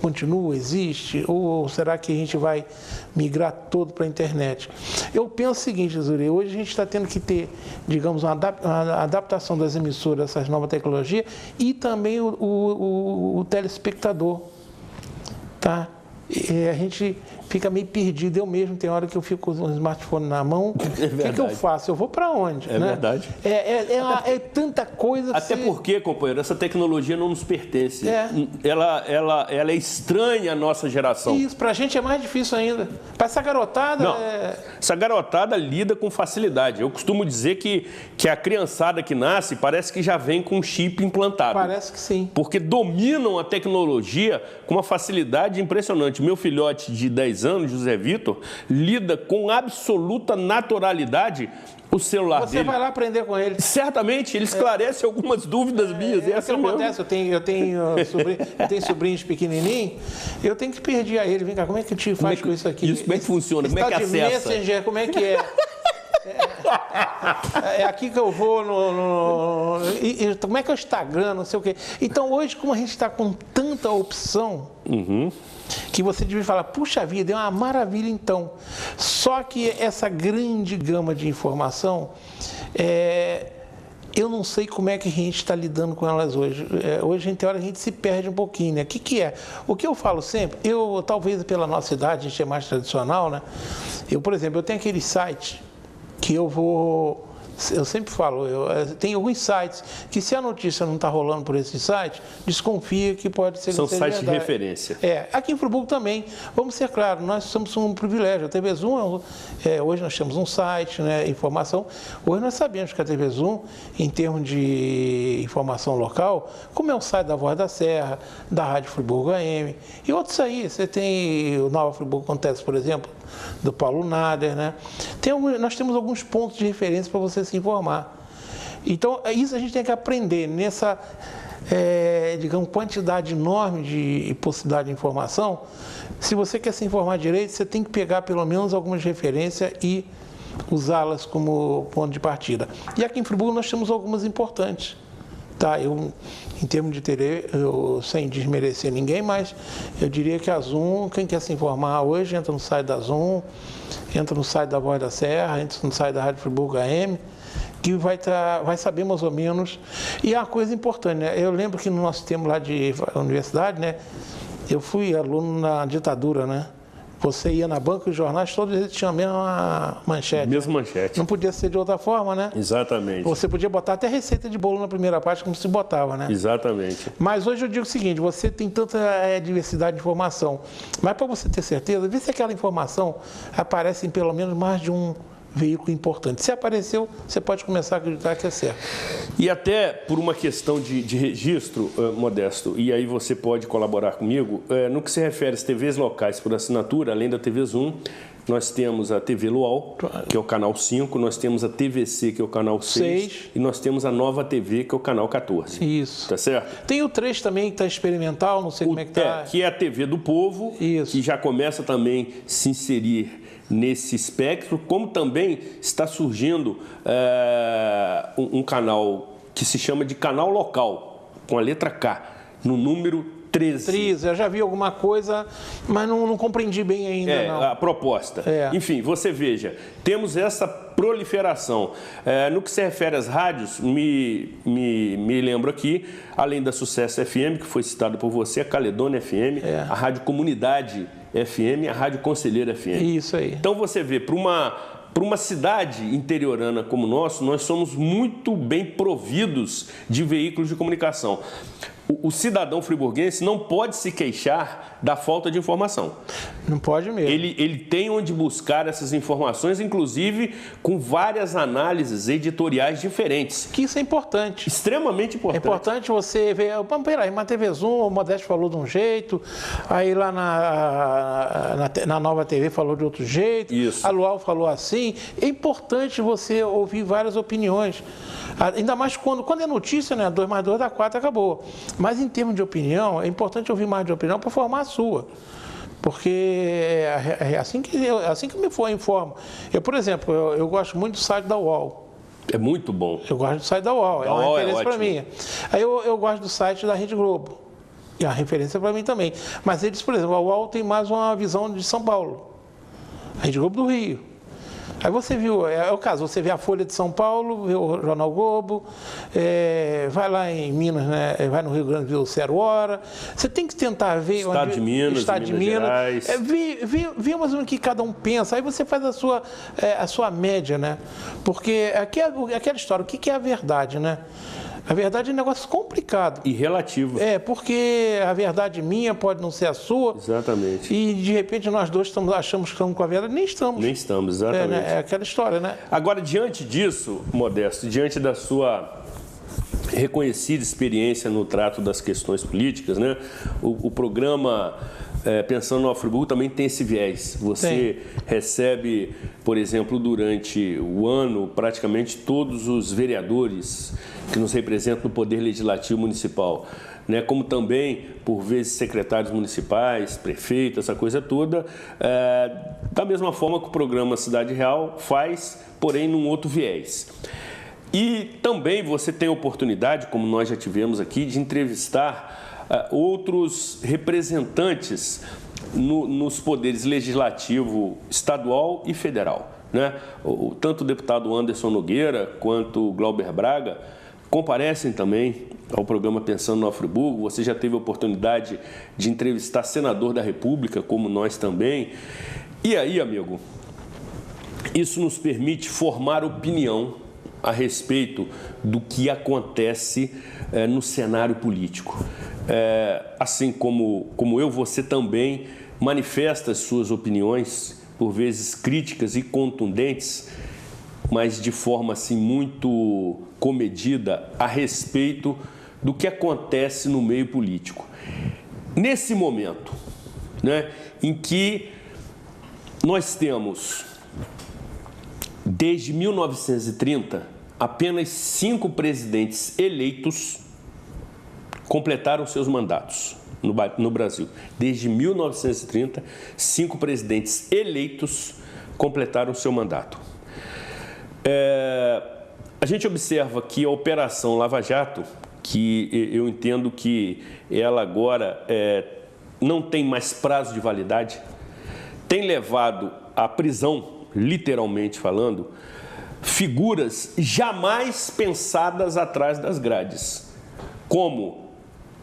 continua, existe? Ou será que a gente vai migrar todo para a internet? Eu penso o seguinte, Zuri, hoje a gente está tendo que ter, digamos, uma adaptação das emissoras a essas novas tecnologias e também o telespectador. Tá? A gente fica meio perdido. Eu mesmo, tem hora que eu fico com o smartphone na mão. O que eu faço? Eu vou para onde? É, né? Verdade. É tanta coisa. Até porque, companheiro, essa tecnologia não nos pertence. Ela é estranha à nossa geração. Isso, para a gente é mais difícil ainda. Para essa garotada... Não, essa garotada lida com facilidade. Eu costumo dizer que a criançada que nasce parece que já vem com um chip implantado. Parece que sim. Porque dominam a tecnologia com uma facilidade impressionante. Meu filhote de 10 anos, José Vitor, lida com absoluta naturalidade o celular dele. Você vai lá aprender com ele. Certamente, ele esclarece algumas dúvidas minhas. É assim que acontece. Eu tenho sobrinhos pequenininhos, eu tenho que pedir a ele, vem cá, como é que o tio faz com isso aqui? Como é que funciona? Como é que acessa? Messenger, como é que é? É aqui que eu vou como é que é o Instagram, não sei o quê. Então, hoje, como a gente está com tanta opção, que você devia falar, puxa vida, é uma maravilha então. Só que essa grande gama de informação, eu não sei como é que a gente está lidando com elas hoje. Hoje, tem hora, a gente se perde um pouquinho, né? O que é? O que eu falo sempre, talvez pela nossa idade, a gente é mais tradicional, né? Por exemplo, eu tenho aquele site que eu sempre falo, tem alguns sites que, se a notícia não está rolando por esse site, desconfia que pode ser... São sites de referência. Aqui em Friburgo também, vamos ser claros, nós somos um privilégio. A TV Zoom, hoje nós temos um site, né, informação. Hoje nós sabemos que a TV Zoom, em termos de informação local, como é o site da Voz da Serra, da Rádio Friburgo AM, e outros aí, você tem o Nova Friburgo Acontece, por exemplo, do Paulo Nader, né? Nós temos alguns pontos de referência para você se informar. Então, isso a gente tem que aprender nessa, digamos, quantidade enorme de possibilidade de informação. Se você quer se informar direito, você tem que pegar pelo menos algumas referências e usá-las como ponto de partida. E aqui em Friburgo nós temos algumas importantes. Tá, em termos de TV, sem desmerecer ninguém, mas eu diria que a Zoom, quem quer se informar hoje, entra no site da Zoom, entra no site da Voz da Serra, entra no site da Rádio Friburgo AM, que vai saber mais ou menos. E é uma coisa importante, né? Eu lembro que no nosso tempo lá de universidade, né, eu fui aluno na ditadura, né? Você ia na banca e os jornais, todos eles tinham a mesma manchete. Mesma manchete. Não podia ser de outra forma, né? Exatamente. Você podia botar até receita de bolo na primeira parte, como se botava, né? Exatamente. Mas hoje eu digo o seguinte, você tem tanta diversidade de informação, mas para você ter certeza, vê se aquela informação aparece em pelo menos mais de um veículo importante. Se apareceu, você pode começar a acreditar que é certo. E até por uma questão de registro, Modesto, e aí você pode colaborar comigo, no que se refere às TVs locais por assinatura, além da TV Zoom, nós temos a TV Luau, que é o canal 5, nós temos a TVC, que é o canal 6, e nós temos a Nova TV, que é o canal 14. Isso. Tá certo? Tem o 3 também, que está experimental, não sei como é que está. Que é a TV do Povo, isso, que já começa também a se inserir nesse espectro, como também está surgindo um canal que se chama de canal local, com a letra K, no número 13. Eu já vi alguma coisa, mas não compreendi bem ainda, não. A proposta. Enfim, você veja, temos essa proliferação. No que se refere às rádios, me lembro aqui, além da Sucesso FM, que foi citado por você, a Caledônia FM, a Rádio Comunidade FM e a Rádio Conselheira FM. Isso aí. Então você vê, para uma cidade interiorana como o nosso, nós somos muito bem providos de veículos de comunicação. O cidadão friburguense não pode se queixar da falta de informação. Não pode mesmo. Ele tem onde buscar essas informações, inclusive com várias análises editoriais diferentes. Que isso é importante. Extremamente importante. É importante você ver, peraí, na TV Zoom, o Modesto falou de um jeito, aí lá na Nova TV falou de outro jeito, Isso. A Luau falou assim. É importante você ouvir várias opiniões. Ainda mais quando é notícia, né? 2 mais 2 dá 4, acabou. Mas em termos de opinião, é importante ouvir mais de opinião para formar a sua. Porque é assim que eu me informo. Por exemplo, eu gosto muito do site da UOL. É muito bom. Eu gosto do site da UOL, é uma referência para mim. Aí eu gosto do site da Rede Globo. E a referência para mim também. Mas eles, por exemplo, a UOL tem mais uma visão de São Paulo. A Rede Globo do Rio. Aí você viu, é o caso, você vê a Folha de São Paulo, vê o Jornal Globo, vai lá em Minas, né, vai no Rio Grande do Sul, 0 Hora. Você tem que tentar ver... Estado de Minas, Gerais. Ver mais ou menos o que cada um pensa, aí você faz a sua média, né? Porque aqui é aquela história, o que é a verdade, né? A verdade é um negócio complicado. E relativo. Porque a verdade minha pode não ser a sua. Exatamente. E, de repente, nós dois achamos que estamos com a verdade. Nem estamos. Nem estamos, exatamente. É aquela história, né? Agora, diante disso, Modesto, diante da sua reconhecida experiência no trato das questões políticas, né? O programa Pensando no Friburgo também tem esse viés. Você recebe, por exemplo, durante o ano, praticamente todos os vereadores que nos representam no Poder Legislativo Municipal, né? Como também, por vezes, secretários municipais, prefeitos, essa coisa toda, da mesma forma que o programa Cidade Real faz, porém num outro viés. E também você tem a oportunidade, como nós já tivemos aqui, de entrevistar outros representantes nos poderes legislativo estadual e federal, né? Tanto o deputado Anderson Nogueira quanto o Glauber Braga comparecem também ao programa Pensando no Friburgo. Você já teve a oportunidade de entrevistar senador da República, como nós também. E aí, amigo, isso nos permite formar opinião a respeito do que acontece no cenário político. Assim como eu, você também manifesta as suas opiniões, por vezes críticas e contundentes, mas de forma assim muito comedida a respeito do que acontece no meio político. Nesse momento, né, em que nós temos, desde 1930, apenas 5 presidentes eleitos completaram seus mandatos no Brasil. Desde 1930, 5 presidentes eleitos completaram seu mandato. A gente observa que a Operação Lava Jato, que eu entendo que ela agora não tem mais prazo de validade, tem levado à prisão, literalmente falando, figuras jamais pensadas atrás das grades, como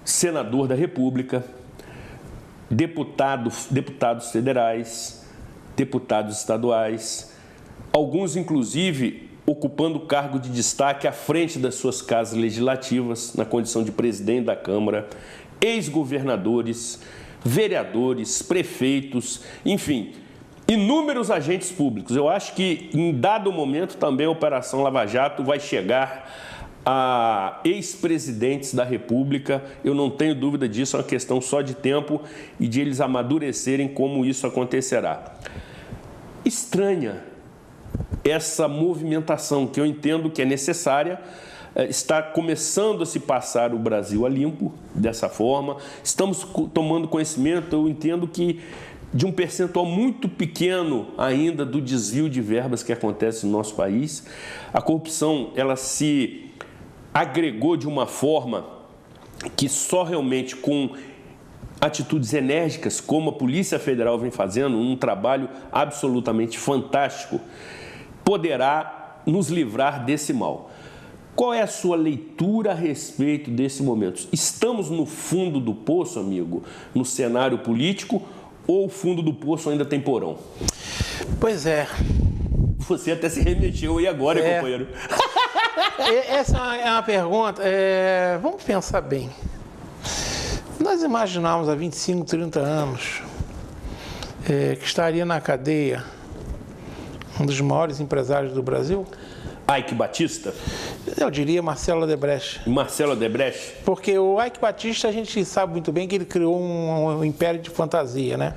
senador da República, deputados federais, deputados estaduais, alguns inclusive ocupando cargo de destaque à frente das suas casas legislativas, na condição de presidente da Câmara, ex-governadores, vereadores, prefeitos, enfim, inúmeros agentes públicos. Eu acho que, em dado momento, também a Operação Lava Jato vai chegar a ex-presidentes da República. Eu não tenho dúvida disso, é uma questão só de tempo e de eles amadurecerem como isso acontecerá. Estranha essa movimentação, que eu entendo que é necessária. Está começando a se passar o Brasil a limpo dessa forma. Estamos tomando conhecimento, eu entendo que de um percentual muito pequeno ainda do desvio de verbas que acontece no nosso país. A corrupção, ela se agregou de uma forma que só realmente com atitudes enérgicas, como a Polícia Federal vem fazendo, um trabalho absolutamente fantástico, poderá nos livrar desse mal. Qual é a sua leitura a respeito desse momento? Estamos no fundo do poço, amigo, no cenário político, ou o fundo do poço ainda tem porão? Pois é. Você até se remexeu aí agora, companheiro. Essa é uma pergunta. Vamos pensar bem. Nós imaginávamos há 25, 30 anos que estaria na cadeia um dos maiores empresários do Brasil? Ike Batista? Eu diria Marcelo Odebrecht. Marcelo Odebrecht? Porque o Ike Batista, a gente sabe muito bem que ele criou um império de fantasia, né?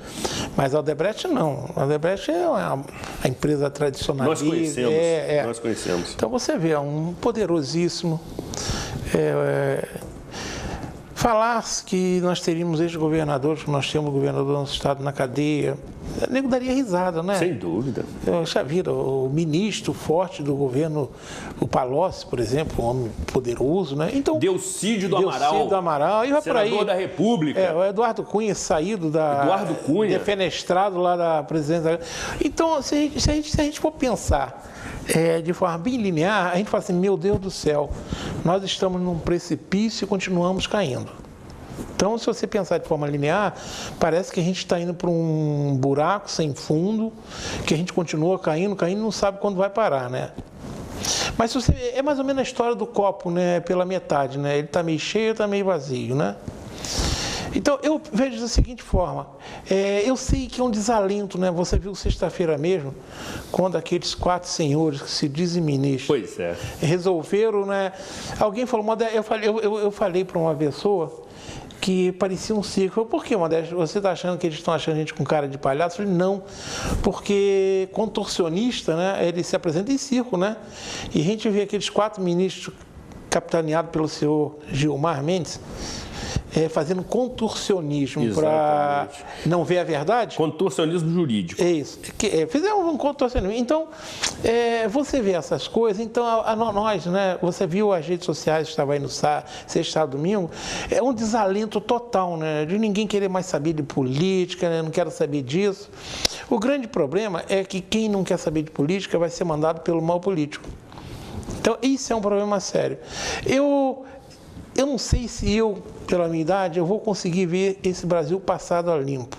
Mas a Odebrecht não. A Odebrecht é uma empresa tradicionalista. Nós conhecemos, nós conhecemos. Então você vê, é um poderosíssimo. Falar que nós teríamos ex-governadores, que nós temos governador do nosso estado na cadeia, o nego daria risada, né? Sem dúvida. Já viram, o ministro forte do governo, o Palocci, por exemplo, um homem poderoso, né? Então, Delcídio do Amaral, e vai por aí. senador da República. O Eduardo Cunha saído defenestrado lá da presidência. Então, se a gente for pensar de forma bem linear, a gente fala assim, meu Deus do céu, nós estamos num precipício e continuamos caindo. Então, se você pensar de forma linear, parece que a gente está indo para um buraco sem fundo, que a gente continua caindo e não sabe quando vai parar, né? Mas é mais ou menos a história do copo, né? Pela metade, né? Ele está meio cheio, está meio vazio, né? Então, eu vejo da seguinte forma, eu sei que é um desalento, né? Você viu sexta-feira mesmo, quando aqueles 4 senhores que se dizem ministros resolveram, né? Alguém falou, eu falei para uma pessoa que parecia um circo. Por que, Modesto? Você está achando que eles estão achando a gente com cara de palhaço? Eu falei, não, porque contorcionista, né? Ele se apresenta em circo, né? E a gente vê aqueles 4 ministros capitaneados pelo senhor Gilmar Mendes, fazendo contorcionismo para não ver a verdade. Contorcionismo jurídico. É isso. Fizeram um contorcionismo. Então, você vê essas coisas. Então, nós, né? Você viu as redes sociais que estavam aí no sexta, domingo. É um desalento total, né? De ninguém querer mais saber de política, né? Não quero saber disso. O grande problema é que quem não quer saber de política vai ser mandado pelo mal político. Então, isso é um problema sério. Eu não sei se pela minha idade, eu vou conseguir ver esse Brasil passado a limpo.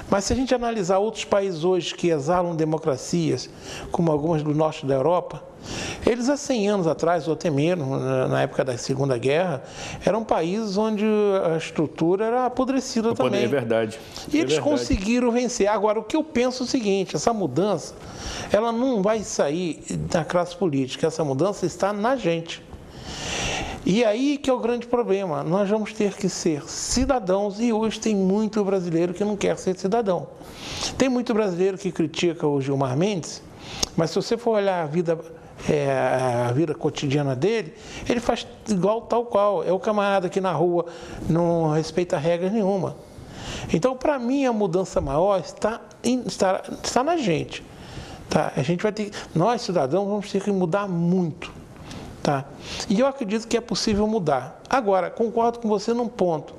Mas se a gente analisar outros países hoje que exalam democracias, como algumas do norte da Europa, eles há 100 anos atrás, ou até menos, na época da Segunda Guerra, eram países onde a estrutura era apodrecida também. É verdade. E eles conseguiram vencer. Agora, o que eu penso é o seguinte, essa mudança, ela não vai sair da classe política, essa mudança está na gente. E aí que é o grande problema, nós vamos ter que ser cidadãos e hoje tem muito brasileiro que não quer ser cidadão. Tem muito brasileiro que critica o Gilmar Mendes, mas se você for olhar a vida cotidiana dele, ele faz igual tal qual, é o camarada que na rua não respeita regras nenhuma. Então, para mim, a mudança maior está na gente. Tá? A gente vai ter, nós cidadãos vamos ter que mudar muito. Tá? E eu acredito que é possível mudar. Agora, concordo com você num ponto.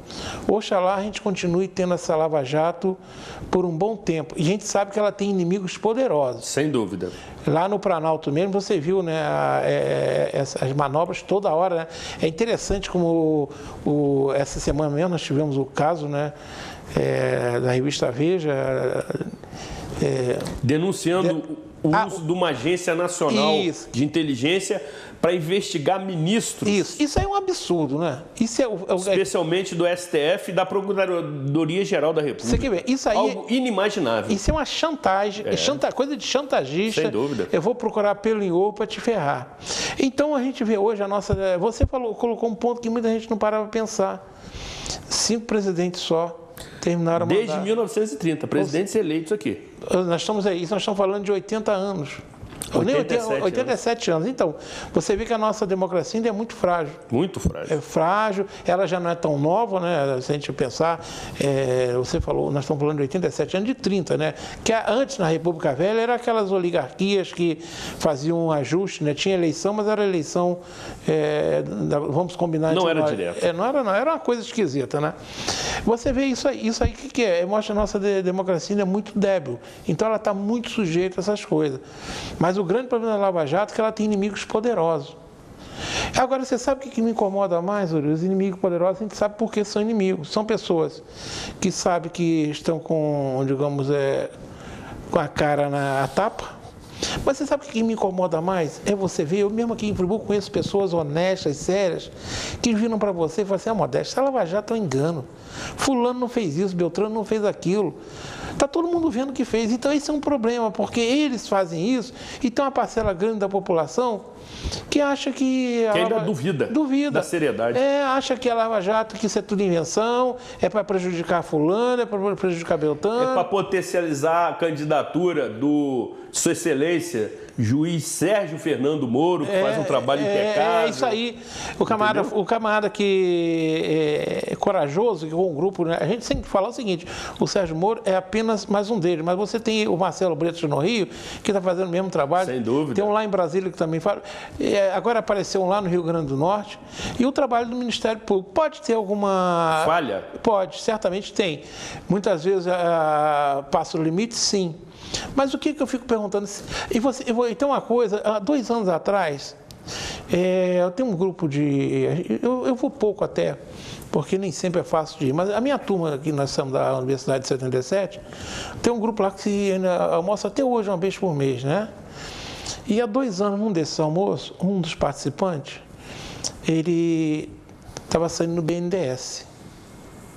Oxalá a gente continue tendo essa Lava Jato por um bom tempo. E a gente sabe que ela tem inimigos poderosos. Sem dúvida. Lá no Planalto mesmo, você viu, né, as manobras toda hora. Né? É interessante como essa semana mesmo nós tivemos o caso, né, da revista Veja. Denunciando o uso de uma agência nacional de inteligência para investigar ministros. Isso aí é um absurdo, né? Isso especialmente do STF e da Procuradoria-Geral da República. Você quer ver? Isso aí algo inimaginável. Isso é uma chantagem, coisa de chantagista. Sem dúvida. Eu vou procurar pelo em ovo para te ferrar. Então a gente vê hoje a nossa... Você colocou um ponto que muita gente não parava para pensar. 5 presidentes só terminaram o mandato. Desde 1930, presidentes eleitos aqui. Nós estamos falando de 80 anos. 87 anos. Então, você vê que a nossa democracia ainda é muito frágil. Muito frágil. É frágil, ela já não é tão nova, né? Se a gente pensar, você falou, nós estamos falando de 87 anos, de 30, né? Que antes, na República Velha, eram aquelas oligarquias que faziam um ajuste, né? Tinha eleição, mas era eleição, vamos combinar... Não era direto. Não era uma coisa esquisita, né? Você vê isso aí o que é? Mostra a nossa democracia ainda é muito débil. Então, ela está muito sujeita a essas coisas. Mas o grande problema da Lava Jato é que ela tem inimigos poderosos. Agora, você sabe o que me incomoda mais, Uri? Os inimigos poderosos, a gente sabe por que são inimigos. São pessoas que sabem que estão com, digamos, com a cara na tapa. Mas você sabe o que me incomoda mais? É você ver, eu mesmo aqui em Friburgo conheço pessoas honestas, sérias, que viram para você e falam assim, Modesto, essa Lava Jato é um engano. Fulano não fez isso, Beltrano não fez aquilo. Está todo mundo vendo o que fez. Então, esse é um problema, porque eles fazem isso e tem uma parcela grande da população que acha que... ainda duvida da seriedade. Acha que a Lava Jato, que isso é tudo invenção, é para prejudicar fulano, é para prejudicar Beltrano. É para potencializar a candidatura do Sua Excelência, juiz Sérgio Fernando Moro, que faz um trabalho impecável. É isso aí. O camarada que é corajoso, que com um grupo, né? A gente sempre fala o seguinte, o Sérgio Moro é apenas mais um deles, mas você tem o Marcelo Bretas no Rio, que está fazendo o mesmo trabalho. Sem dúvida. Tem um lá em Brasília que também fala. Agora apareceu um lá no Rio Grande do Norte. E o trabalho do Ministério Público pode ter alguma... falha? Pode, certamente tem. Muitas vezes passa o limite, sim. Mas o que eu fico perguntando? Então, uma coisa, há 2 anos atrás, eu tenho um grupo de... Eu vou pouco até, porque nem sempre é fácil de ir, mas a minha turma, aqui nós somos da Universidade de 77, tem um grupo lá que almoça até hoje, uma vez por mês, né? E há 2 anos, num desses almoços, um dos participantes, ele estava saindo no BNDES.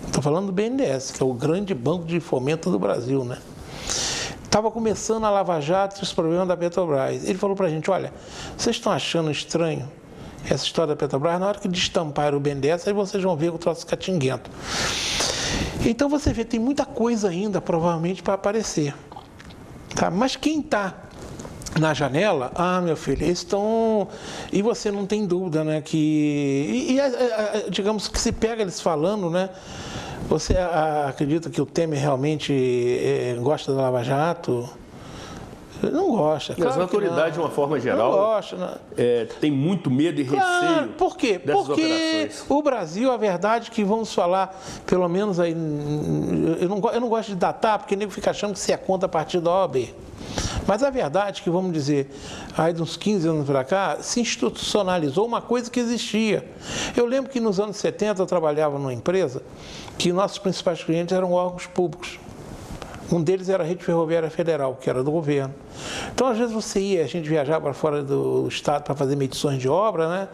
Estou falando do BNDES, que é o grande banco de fomento do Brasil, né? Estava começando a Lava Jato e os problemas da Petrobras. Ele falou para a gente, olha, vocês estão achando estranho essa história da Petrobras? Na hora que destamparam o BNDES, aí vocês vão ver o troço catinguento. Então você vê, tem muita coisa ainda, provavelmente, para aparecer. Tá? Mas quem está na janela, meu filho, eles estão... E você não tem dúvida, né, que... digamos que se pega eles falando, né, você acredita que o Temer realmente gosta da Lava Jato? Não gosta. Claro, as autoridades, de uma forma geral, não gosta, não. Tem muito medo e receio. Por quê? Porque operações. O Brasil, a verdade que vamos falar, pelo menos aí, eu não gosto de datar, porque o nego fica achando que se é conta a partir da OAB. Mas a verdade que, vamos dizer, aí de uns 15 anos para cá, se institucionalizou uma coisa que existia. Eu lembro que nos anos 70 eu trabalhava numa empresa que nossos principais clientes eram órgãos públicos. Um deles era a Rede Ferroviária Federal, que era do governo. Então, às vezes a gente viajava para fora do estado para fazer medições de obra, né?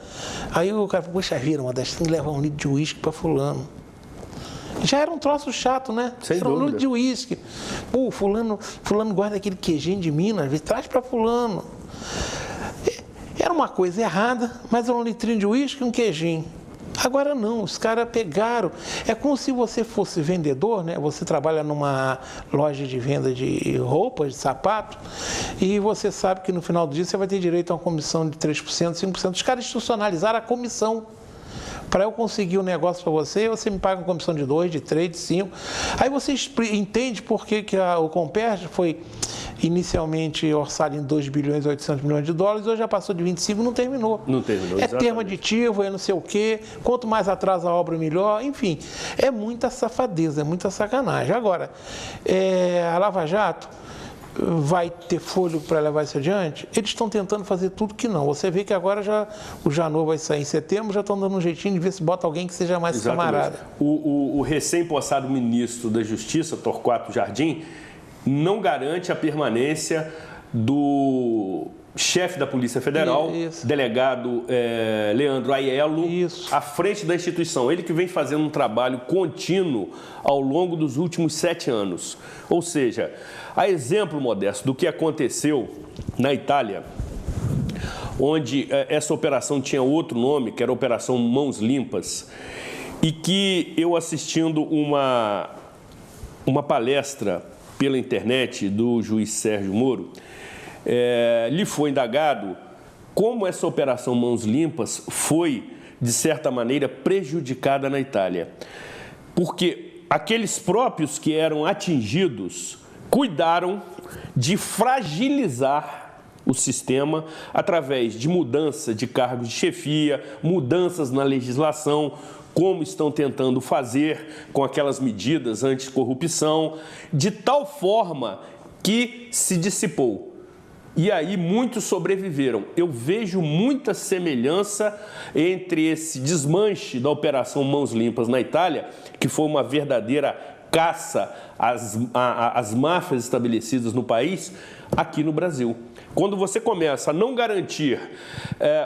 Aí o cara falou, poxa vida, Modesto, tem que levar um litro de uísque para fulano. Já era um troço chato, né? Sem dúvida. Um litro de uísque. Pô, fulano gosta daquele queijinho de Minas, traz para fulano. Era uma coisa errada, mas era um litrinho de uísque e um queijinho. Agora não, os caras pegaram. É como se você fosse vendedor, né? Você trabalha numa loja de venda de roupas, de sapato, e você sabe que no final do dia você vai ter direito a uma comissão de 3%, 5%. Os caras institucionalizaram a comissão. Para eu conseguir um negócio para você me paga uma comissão de 2, de 3, de 5. Aí você entende por que o Comperj foi inicialmente orçado em 2 bilhões e 800 milhões de dólares, hoje já passou de 25 e não terminou. Não terminou, exatamente. Termo aditivo, é não sei o quê, quanto mais atrasa a obra, melhor, enfim. É muita safadeza, é muita sacanagem. Agora, a Lava Jato vai ter fôlego para levar isso adiante? Eles estão tentando fazer tudo que não. Você vê que agora o Janot vai sair em setembro, já estão dando um jeitinho de ver se bota alguém que seja mais camarada. O recém-possado ministro da Justiça, Torquato Jardim, não garante a permanência do chefe da Polícia Federal, delegado Leandro Aiello, à frente da instituição. Ele que vem fazendo um trabalho contínuo ao longo dos últimos 7 anos. Ou seja, a exemplo, Modesto, do que aconteceu na Itália, onde essa operação tinha outro nome, que era a Operação Mãos Limpas, e que eu assistindo uma palestra pela internet do juiz Sérgio Moro, lhe foi indagado como essa Operação Mãos Limpas foi, de certa maneira, prejudicada na Itália. Porque aqueles próprios que eram atingidos cuidaram de fragilizar o sistema através de mudança de cargos de chefia, mudanças na legislação, como estão tentando fazer com aquelas medidas anticorrupção, de tal forma que se dissipou. E aí muitos sobreviveram. Eu vejo muita semelhança entre esse desmanche da Operação Mãos Limpas na Itália, que foi uma verdadeira caça às máfias estabelecidas no país, aqui no Brasil. Quando você começa a não garantir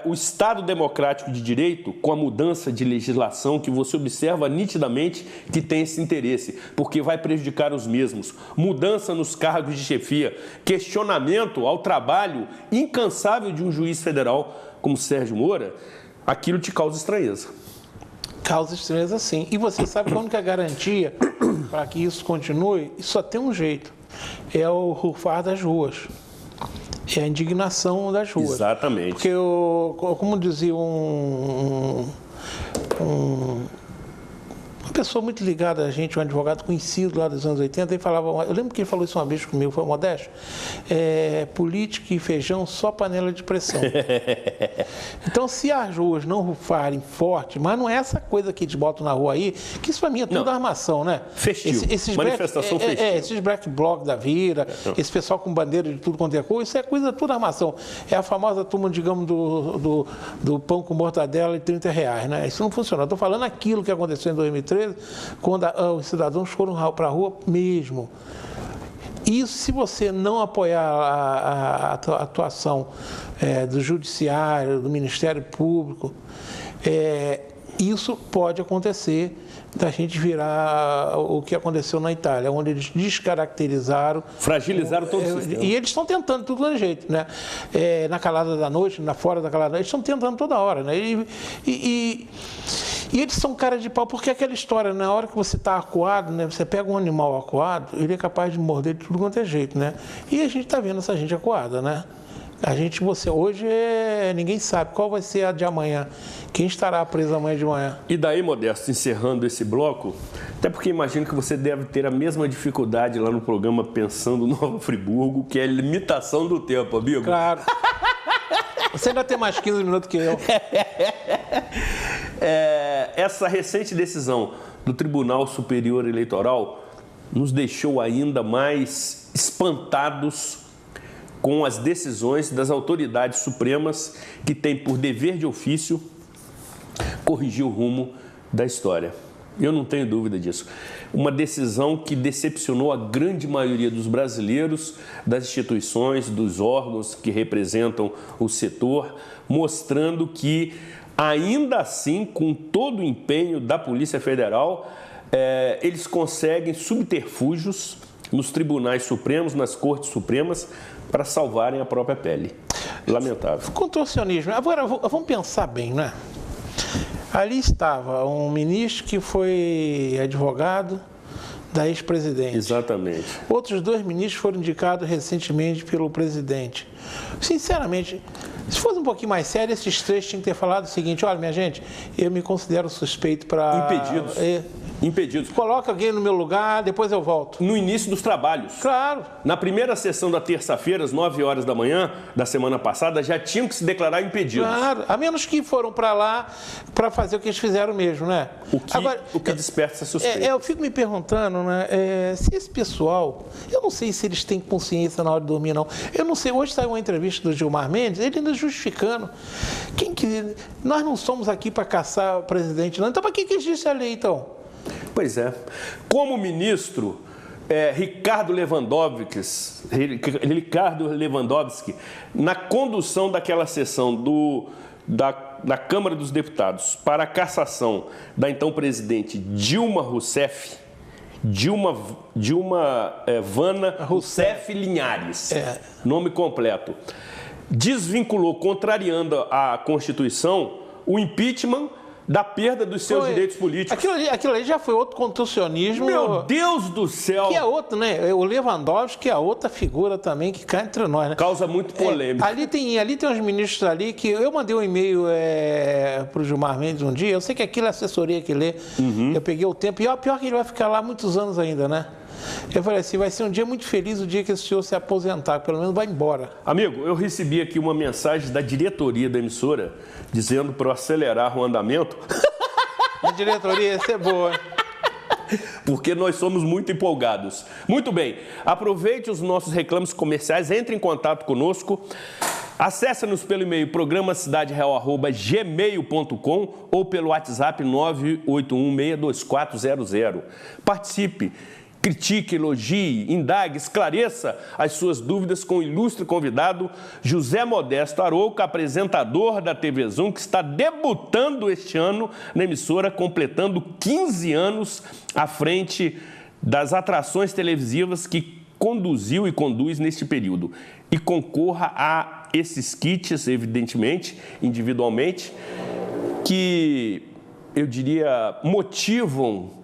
o Estado democrático de direito com a mudança de legislação, que você observa nitidamente que tem esse interesse, porque vai prejudicar os mesmos. Mudança nos cargos de chefia, questionamento ao trabalho incansável de um juiz federal como Sérgio Moro, aquilo te causa estranheza. Causa estranheza, sim. E você sabe que a única garantia para que isso continue, só tem um jeito, é o rufar das ruas. É a indignação das ruas. Exatamente. Porque, como dizia uma pessoa muito ligada a gente, um advogado conhecido lá dos anos 80, ele falava, eu lembro que ele falou isso uma vez comigo, foi modesto, política e feijão, só panela de pressão. Então, se as ruas não rufarem forte, mas não é essa coisa que eles botam na rua aí, que isso para mim é tudo armação, né? Festivo, manifestação festiva. Esses black bloc da vida, esse pessoal com bandeira de tudo quanto é coisa, isso é coisa tudo armação. É a famosa turma, digamos, do pão com mortadela e R$30, né? Isso não funciona. Eu estou falando aquilo que aconteceu em 2013, quando os cidadãos foram para a rua mesmo. Isso, se você não apoiar a atuação do Judiciário, do Ministério Público, isso pode acontecer da gente virar o que aconteceu na Itália, onde eles descaracterizaram... Fragilizaram todo o sistema. E eles estão tentando de todo jeito, né? Na calada da noite, fora da calada da noite, eles estão tentando toda hora, né? E eles são cara de pau, porque aquela história, na hora que você está acuado, né? Você pega um animal acuado, ele é capaz de morder de tudo quanto é jeito, né? E a gente está vendo essa gente acuada, né? Hoje ninguém sabe qual vai ser a de amanhã, quem estará preso amanhã de manhã. E daí, Modesto, encerrando esse bloco, até porque imagino que você deve ter a mesma dificuldade lá no programa Pensando Nova Friburgo, que é a limitação do tempo, amigo. Claro. Você ainda tem mais 15 minutos que eu. Essa recente decisão do Tribunal Superior Eleitoral nos deixou ainda mais espantados com as decisões das autoridades supremas que têm por dever de ofício corrigir o rumo da história. Eu não tenho dúvida disso. Uma decisão que decepcionou a grande maioria dos brasileiros, das instituições, dos órgãos que representam o setor, mostrando que, ainda assim, com todo o empenho da Polícia Federal, eles conseguem subterfúgios nos tribunais supremos, nas cortes supremas, para salvarem a própria pele. Lamentável. Contorcionismo. Agora, vamos pensar bem, né? Ali estava um ministro que foi advogado da ex-presidente. Exatamente. Outros 2 ministros foram indicados recentemente pelo presidente. Sinceramente, se fosse um pouquinho mais sério, esses 3 tinham que ter falado o seguinte: olha, minha gente, eu me considero suspeito para... Impedidos. Impedidos. Coloca alguém no meu lugar, depois eu volto. No início dos trabalhos. Claro. Na primeira sessão da terça-feira, às 9 horas da manhã da semana passada, já tinham que se declarar impedidos. Claro, a menos que foram para lá para fazer o que eles fizeram mesmo, né? O que desperta essa suspeita. Eu fico me perguntando, né, se esse pessoal, eu não sei se eles têm consciência na hora de dormir, não. Eu não sei, hoje saiu uma entrevista do Gilmar Mendes, ele ainda justificando. Nós não somos aqui para caçar o presidente, não. Então, para que existe a lei, então? Pois é. Como ministro, Ricardo Lewandowski, na condução daquela sessão da Câmara dos Deputados para a cassação da então presidente Dilma Rousseff, Vana Rousseff Linhares, nome completo, desvinculou, contrariando a Constituição, o impeachment da perda dos seus direitos políticos. Aquilo ali já foi outro contorcionismo. Meu Deus do céu! Que é outro, né? O Lewandowski é outra figura também que cai entre nós, né? Causa muito polêmica. Ali tem uns ministros ali que... Eu mandei um e-mail para o Gilmar Mendes um dia, eu sei que aquilo é assessoria que lê, eu peguei o tempo, e pior que ele vai ficar lá muitos anos ainda, né? Eu falei assim, vai ser um dia muito feliz o dia que esse senhor se aposentar, pelo menos vai embora. Amigo, eu recebi aqui uma mensagem da diretoria da emissora, dizendo para eu acelerar o andamento. A diretoria, essa é boa. Porque nós somos muito empolgados. Muito bem, aproveite os nossos reclames comerciais, entre em contato conosco. Acesse-nos pelo e-mail programacidadereal@gmail.com ou pelo WhatsApp 981-62400. Participe, critique, elogie, indague, esclareça as suas dúvidas com o ilustre convidado José Modesto Arouca, apresentador da TV Zoom, que está debutando este ano na emissora, completando 15 anos à frente das atrações televisivas que conduziu e conduz neste período. E concorra a esses kits, evidentemente, individualmente, que, eu diria, motivam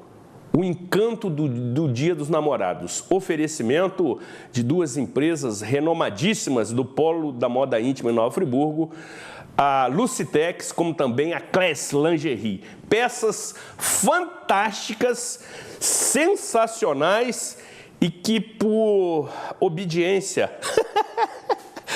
o encanto do Dia dos Namorados. Oferecimento de duas empresas renomadíssimas do polo da moda íntima em Nova Friburgo, a Lucitex, como também a Class Lingerie. Peças fantásticas, sensacionais e que, por obediência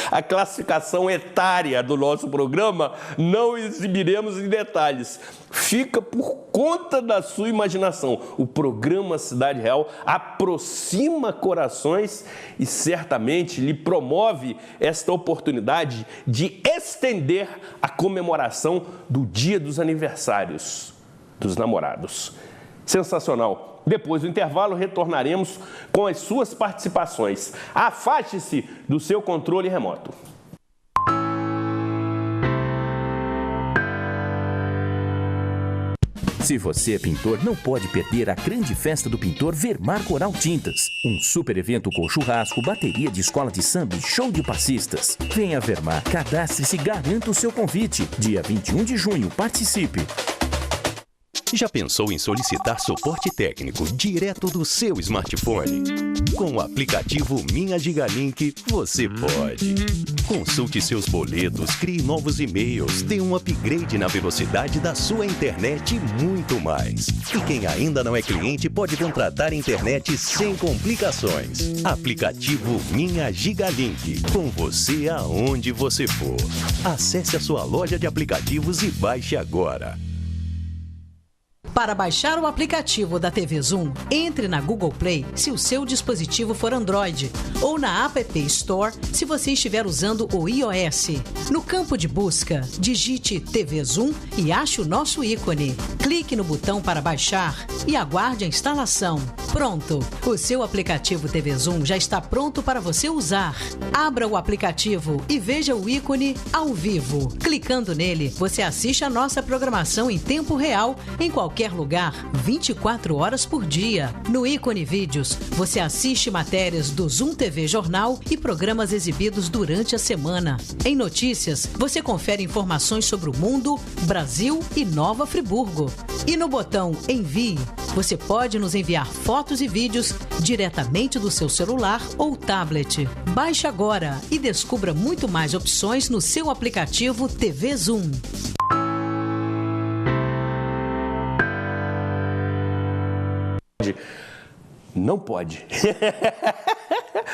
à classificação etária do nosso programa, não exibiremos em detalhes. Fica por conta da sua imaginação. O programa Cidade Real aproxima corações e certamente lhe promove esta oportunidade de estender a comemoração do Dia dos Aniversários dos Namorados. Sensacional! Depois do intervalo, retornaremos com as suas participações. Afaste-se do seu controle remoto. Se você é pintor, não pode perder a grande festa do pintor Vermar Coral Tintas. Um super evento com churrasco, bateria de escola de samba e show de passistas. Venha Vermar, cadastre-se e garanta o seu convite. Dia 21 de junho, participe. Já pensou em solicitar suporte técnico direto do seu smartphone? Com o aplicativo Minha Gigalink, você pode. Consulte seus boletos, crie novos e-mails, dê um upgrade na velocidade da sua internet e muito mais. E quem ainda não é cliente pode contratar internet sem complicações. Aplicativo Minha Gigalink, com você aonde você for. Acesse a sua loja de aplicativos e baixe agora. Para baixar o aplicativo da TV Zoom, entre na Google Play se o seu dispositivo for Android ou na App Store se você estiver usando o iOS. No campo de busca, digite TV Zoom e ache o nosso ícone. Clique no botão para baixar e aguarde a instalação. Pronto! O seu aplicativo TV Zoom já está pronto para você usar. Abra o aplicativo e veja o ícone ao vivo. Clicando nele, você assiste a nossa programação em tempo real em qualquer lugar, 24 horas por dia. No ícone Vídeos, você assiste matérias do Zoom TV Jornal e programas exibidos durante a semana. Em Notícias, você confere informações sobre o mundo, Brasil e Nova Friburgo. E no botão Envie, você pode nos enviar fotos e vídeos diretamente do seu celular ou tablet. Baixe agora e descubra muito mais opções no seu aplicativo TV Zoom. Não pode.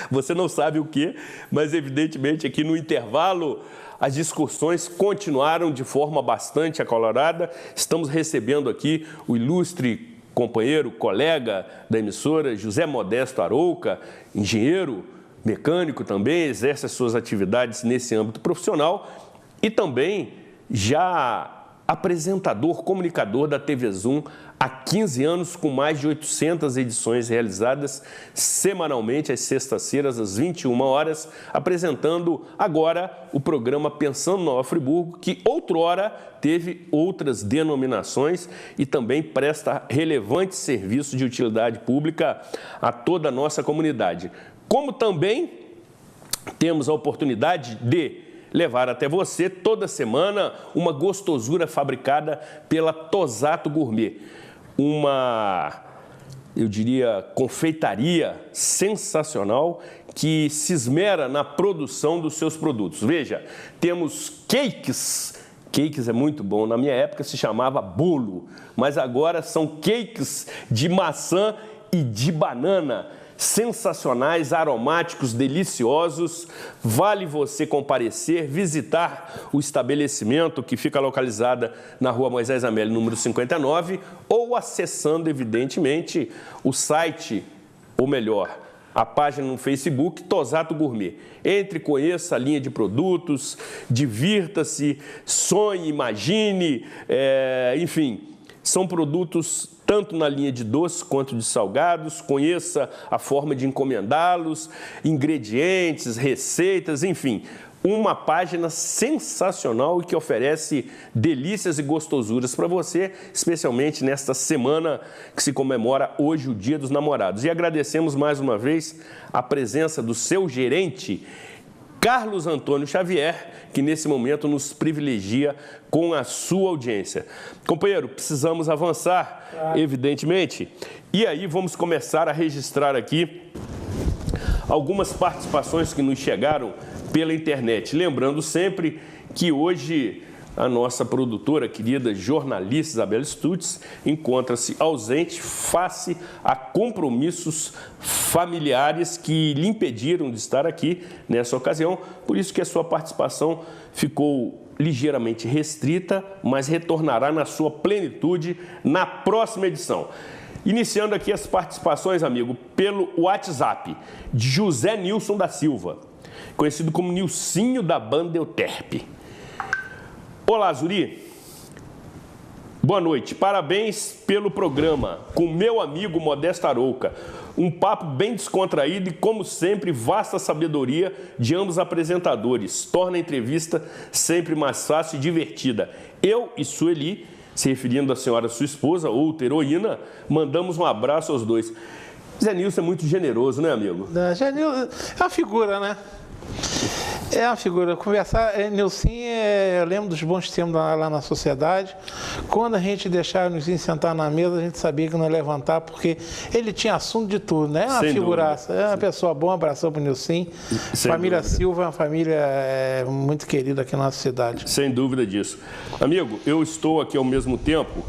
Você não sabe o que, mas evidentemente aqui no intervalo as discussões continuaram de forma bastante acalorada. Estamos recebendo aqui o ilustre companheiro, colega da emissora, José Modesto Arouca, engenheiro, mecânico também, exerce as suas atividades nesse âmbito profissional e também já apresentador, comunicador da TV Zoom há 15 anos, com mais de 800 edições realizadas semanalmente, às sextas-feiras, às 21 horas, apresentando agora o programa Pensando Nova Friburgo, que outrora teve outras denominações e também presta relevante serviço de utilidade pública a toda a nossa comunidade. Como também temos a oportunidade de levar até você toda semana uma gostosura fabricada pela Tosato Gourmet. Uma, eu diria, confeitaria sensacional que se esmera na produção dos seus produtos. Veja, temos cakes. Cakes é muito bom. Na minha época se chamava bolo, mas agora são cakes de maçã e de banana. Sensacionais, aromáticos, deliciosos. Vale você comparecer, visitar o estabelecimento que fica localizada na Rua Moisés Amélio, número 59, ou acessando, evidentemente, o site, ou melhor, a página no Facebook, Tosato Gourmet. Entre, conheça a linha de produtos, divirta-se, sonhe, imagine, enfim, são produtos tanto na linha de doces quanto de salgados. Conheça a forma de encomendá-los, ingredientes, receitas, enfim. Uma página sensacional e que oferece delícias e gostosuras para você, especialmente nesta semana que se comemora hoje o Dia dos Namorados. E agradecemos mais uma vez a presença do seu gerente, Carlos Antônio Xavier, que nesse momento nos privilegia com a sua audiência. Companheiro, precisamos avançar, evidentemente, e aí vamos começar a registrar aqui algumas participações que nos chegaram pela internet. Lembrando sempre que hoje a nossa produtora, querida jornalista Isabela Stutz, encontra-se ausente face a compromissos familiares que lhe impediram de estar aqui nessa ocasião. Por isso que a sua participação ficou ligeiramente restrita, mas retornará na sua plenitude na próxima edição. Iniciando aqui as participações, amigo, pelo WhatsApp de José Nilson da Silva, conhecido como Nilcinho da banda Euterpe. Olá, Zuri. Boa noite. Parabéns pelo programa com meu amigo Modesto Arouca. Um papo bem descontraído e, como sempre, vasta sabedoria de ambos apresentadores. Torna a entrevista sempre mais fácil e divertida. Eu e Sueli, se referindo à senhora sua esposa, outra heroína, mandamos um abraço aos dois. Zé Nilson é muito generoso, né, amigo? Zé Nilson é uma figura, né? É uma figura. Conversar, Nilson, eu lembro dos bons tempos lá na sociedade. Quando a gente deixava o Nilson sentar na mesa, a gente sabia que não ia levantar, porque ele tinha assunto de tudo, né? É uma figuraça. É uma pessoa boa, um abração para o Nilson. Família Silva é uma família muito querida aqui na nossa cidade. Sem dúvida disso. Amigo, eu estou aqui ao mesmo tempo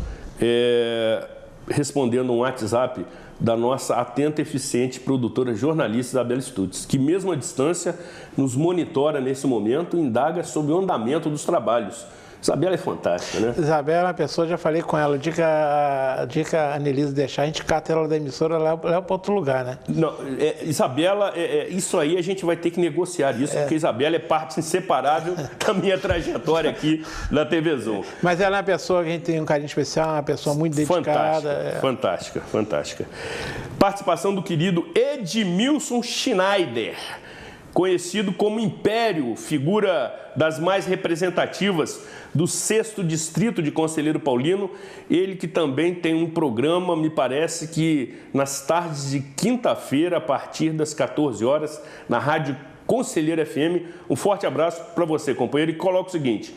respondendo um WhatsApp da nossa atenta e eficiente produtora jornalista Isabela Stutz, que mesmo à distância nos monitora nesse momento e indaga sobre o andamento dos trabalhos. Isabela é fantástica, né? Isabela é uma pessoa, já falei com ela, o dia que a Anelise deixar, a gente cata ela da emissora e leva para outro lugar, né? Não, Isabela, isso aí a gente vai ter que negociar isso, porque Isabela é parte inseparável da minha trajetória aqui na TV Zoom. Mas ela é uma pessoa que a gente tem um carinho especial, uma pessoa muito dedicada. Fantástica, fantástica. Participação do querido Edmilson Schneider, conhecido como Império, figura das mais representativas do 6º Distrito de Conselheiro Paulino. Ele que também tem um programa, me parece que nas tardes de quinta-feira, a partir das 14 horas, na Rádio Conselheiro FM. Um forte abraço para você, companheiro, e coloca o seguinte: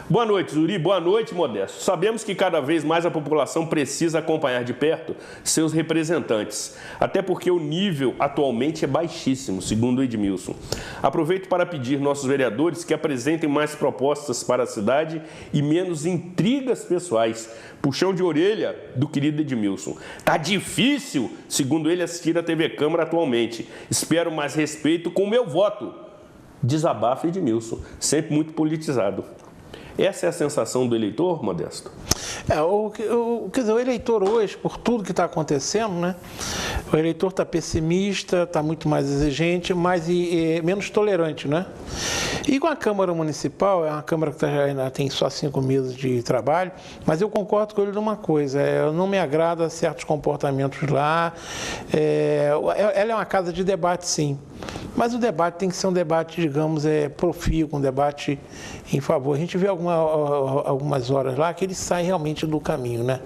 boa noite, Zuri. Boa noite, Modesto. Sabemos que cada vez mais a população precisa acompanhar de perto seus representantes, até porque o nível atualmente é baixíssimo, segundo o Edmilson. Aproveito para pedir nossos vereadores que apresentem mais propostas para a cidade e menos intrigas pessoais. Puxão de orelha do querido Edmilson. Tá difícil, segundo ele, assistir a TV Câmara atualmente. Espero mais respeito com o meu voto. Desabafa Edmilson, sempre muito politizado. Essa é a sensação do eleitor, Modesto? Quer dizer, o eleitor hoje, por tudo que está acontecendo, né? O eleitor está pessimista, está muito mais exigente, menos tolerante, né? E com a Câmara Municipal, é uma Câmara que ainda tem só 5 meses de trabalho, mas eu concordo com ele numa coisa: não me agrada certos comportamentos lá. Ela é uma casa de debate, sim, mas o debate tem que ser um debate, digamos, profícuo, um debate em favor. A gente vê algumas horas lá que ele sai realmente do caminho, né?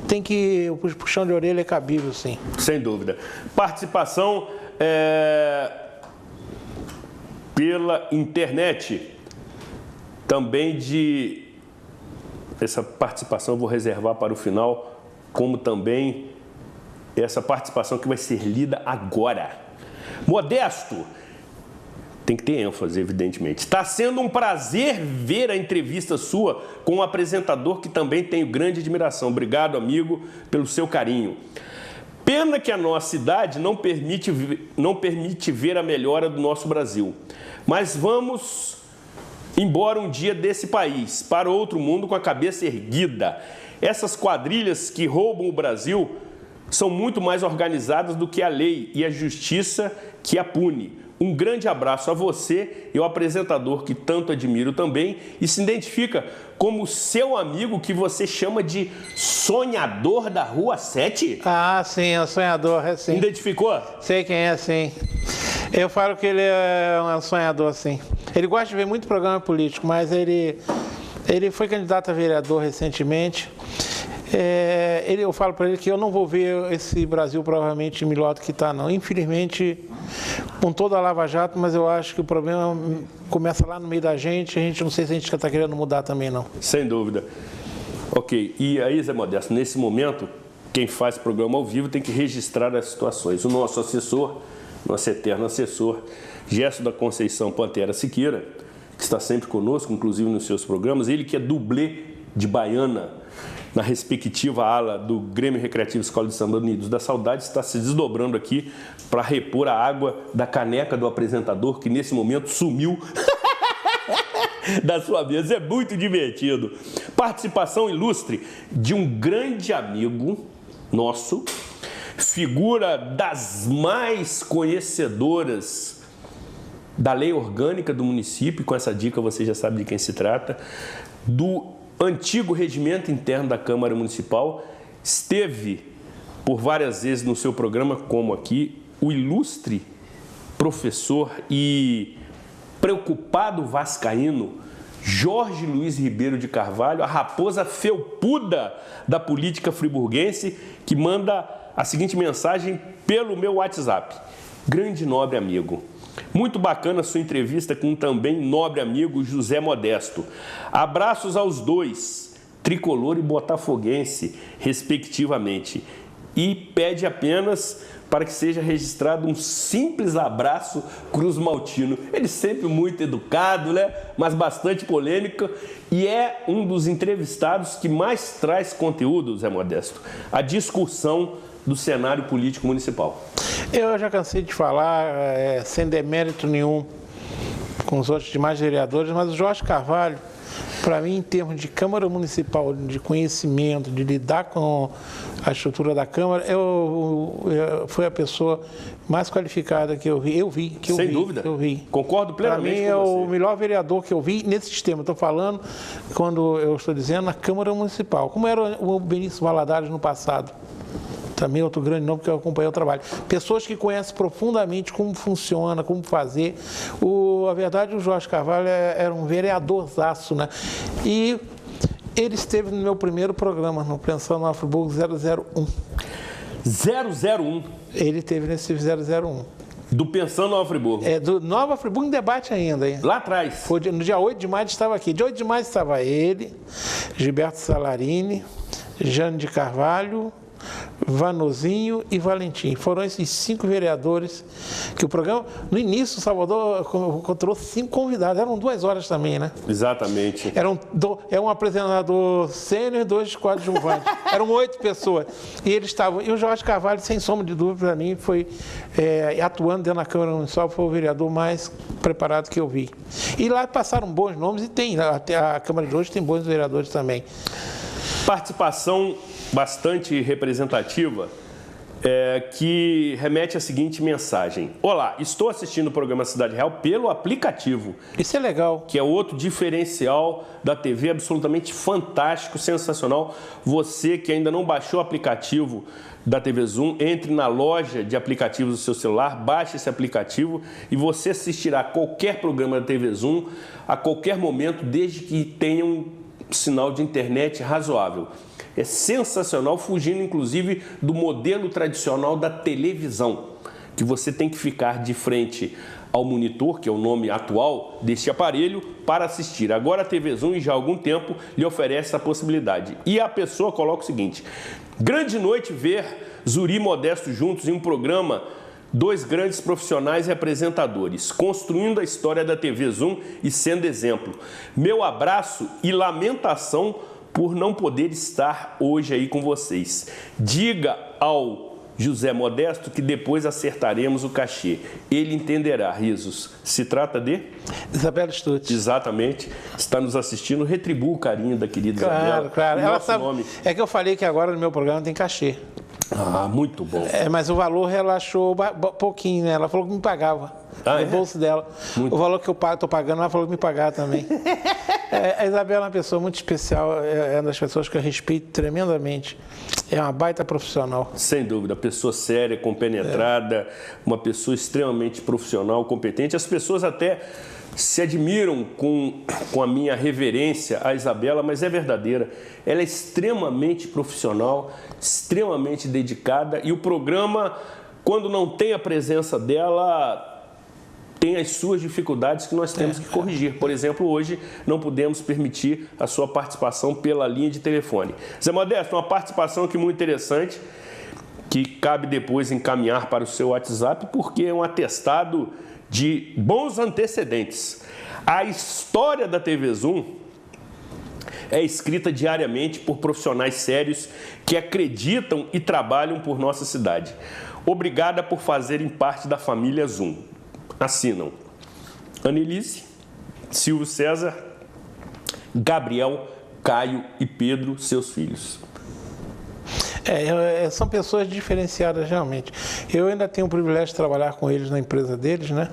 Tem que, o puxão de orelha é cabível, sim. Sem dúvida. Participação pela internet também de... Essa participação eu vou reservar para o final, como também essa participação que vai ser lida agora. Modesto, tem que ter ênfase, evidentemente. Está sendo um prazer ver a entrevista sua com um apresentador que também tenho grande admiração. Obrigado, amigo, pelo seu carinho. Pena que a nossa idade não permite ver a melhora do nosso Brasil. Mas vamos embora um dia desse país, para outro mundo com a cabeça erguida. Essas quadrilhas que roubam o Brasil são muito mais organizadas do que a lei e a justiça que a pune. Um grande abraço a você e ao apresentador que tanto admiro também e se identifica como seu amigo que você chama de sonhador da Rua 7? Ah, sim, é o sonhador, é sim. Identificou? Sei quem é, sim. Eu falo que ele é um sonhador, sim. Ele gosta de ver muito programa político, mas ele foi candidato a vereador recentemente. Eu falo para ele que eu não vou ver esse Brasil provavelmente melhor do que está, não. Infelizmente, com toda a Lava Jato, mas eu acho que o problema começa lá no meio da gente. A gente não sei se a gente está querendo mudar também, não. Sem dúvida. Ok, e aí, Zé Modesto, nesse momento, quem faz programa ao vivo tem que registrar as situações. O nosso assessor, nosso eterno assessor, Gerson da Conceição Pantera Siqueira, que está sempre conosco, inclusive nos seus programas, ele que é dublê de Baiana, na respectiva ala do Grêmio Recreativo Escola de Samba Unidos da Saudade, está se desdobrando aqui para repor a água da caneca do apresentador, que nesse momento sumiu da sua mesa. É muito divertido. Participação ilustre de um grande amigo nosso, figura das mais conhecedoras da lei orgânica do município, com essa dica você já sabe de quem se trata, do antigo regimento interno da Câmara Municipal, esteve por várias vezes no seu programa, como aqui, o ilustre professor e preocupado vascaíno Jorge Luiz Ribeiro de Carvalho, a raposa felpuda da política friburguense, que manda a seguinte mensagem pelo meu WhatsApp. Grande nobre amigo, muito bacana a sua entrevista com também nobre amigo José Modesto. Abraços aos dois, tricolor e botafoguense, respectivamente. E pede apenas para que seja registrado um simples abraço cruzmaltino. Ele sempre muito educado, né? Mas bastante polêmico, e é um dos entrevistados que mais traz conteúdo, Zé Modesto, a discussão do cenário político municipal. Eu já cansei de falar, sem demérito nenhum com os outros demais vereadores, mas o Jorge Carvalho, para mim, em termos de Câmara Municipal, de conhecimento, de lidar com a estrutura da Câmara, foi a pessoa mais qualificada que eu vi. Sem dúvida. Concordo plenamente com você. Para mim, é o melhor vereador que eu vi nesse sistema. Estou falando, quando eu estou dizendo, na Câmara Municipal. Como era o Benício Valadares no passado. Também outro grande nome que eu acompanhei o trabalho. Pessoas que conhecem profundamente como funciona, como fazer. A verdade, o Jorge Carvalho era um vereadorzaço, né? E ele esteve no meu primeiro programa, no Pensando Nova Friburgo 001. 001? Ele esteve nesse 001. Do Pensando Nova Friburgo? Do Nova Friburgo em debate ainda, hein? Lá atrás? Foi no dia 8 de maio estava aqui. Dia 8 de maio estava ele, Gilberto Salarini, Jane de Carvalho, Vanozinho e Valentim. Foram esses 5 vereadores que o programa... No início, o Salvador encontrou 5 convidados. Eram 2 horas também, né? Exatamente. Era um apresentador sênior e 2 coadjuvantes. Eram 8 pessoas. E eles estavam... E o Jorge Carvalho, sem sombra de dúvida para mim, foi atuando dentro da Câmara Municipal, foi o vereador mais preparado que eu vi. E lá passaram bons nomes e tem. Até a Câmara de hoje tem bons vereadores também. Participação bastante representativa, que remete à seguinte mensagem. Olá, estou assistindo o programa Cidade Real pelo aplicativo. Isso é legal. Que é outro diferencial da TV, absolutamente fantástico, sensacional. Você que ainda não baixou o aplicativo da TV Zoom, entre na loja de aplicativos do seu celular, baixe esse aplicativo e você assistirá qualquer programa da TV Zoom a qualquer momento, desde que tenha um sinal de internet razoável. É sensacional, fugindo inclusive do modelo tradicional da televisão, que você tem que ficar de frente ao monitor, que é o nome atual deste aparelho, para assistir. Agora a TV Zoom, já há algum tempo, lhe oferece essa possibilidade. E a pessoa coloca o seguinte: grande noite ver Zuri e Modesto juntos em um programa, dois grandes profissionais e apresentadores, construindo a história da TV Zoom e sendo exemplo. Meu abraço e lamentação por não poder estar hoje aí com vocês. Diga ao José Modesto que depois acertaremos o cachê. Ele entenderá, risos. Se trata de? Isabela Stutz. Exatamente. Está nos assistindo. Retribua o carinho da querida Isabela. Claro. Ela sabe, nome. É que eu falei que agora no meu programa tem cachê. Ah, muito bom. Mas o valor relaxou pouquinho, né? Ela falou que me pagava. No bolso dela. Muito. O valor que eu estou pagando, ela falou que me pagar também. A Isabela é uma pessoa muito especial, é uma das pessoas que eu respeito tremendamente. É uma baita profissional. Sem dúvida, pessoa séria, compenetrada, uma pessoa extremamente profissional, competente. As pessoas até se admiram com a minha reverência à Isabela, mas é verdadeira. Ela é extremamente profissional, extremamente dedicada, e o programa, quando não tem a presença dela, tem as suas dificuldades que nós temos que corrigir. Por exemplo, hoje não pudemos permitir a sua participação pela linha de telefone. Zé Modesto, uma participação aqui muito interessante, que cabe depois encaminhar para o seu WhatsApp, porque é um atestado de bons antecedentes. A história da TV Zoom é escrita diariamente por profissionais sérios que acreditam e trabalham por nossa cidade. Obrigada por fazerem parte da família Zoom. Assinam Anelise, Silvio César, Gabriel, Caio e Pedro, seus filhos. São pessoas diferenciadas realmente. Eu ainda tenho o privilégio de trabalhar com eles na empresa deles, né?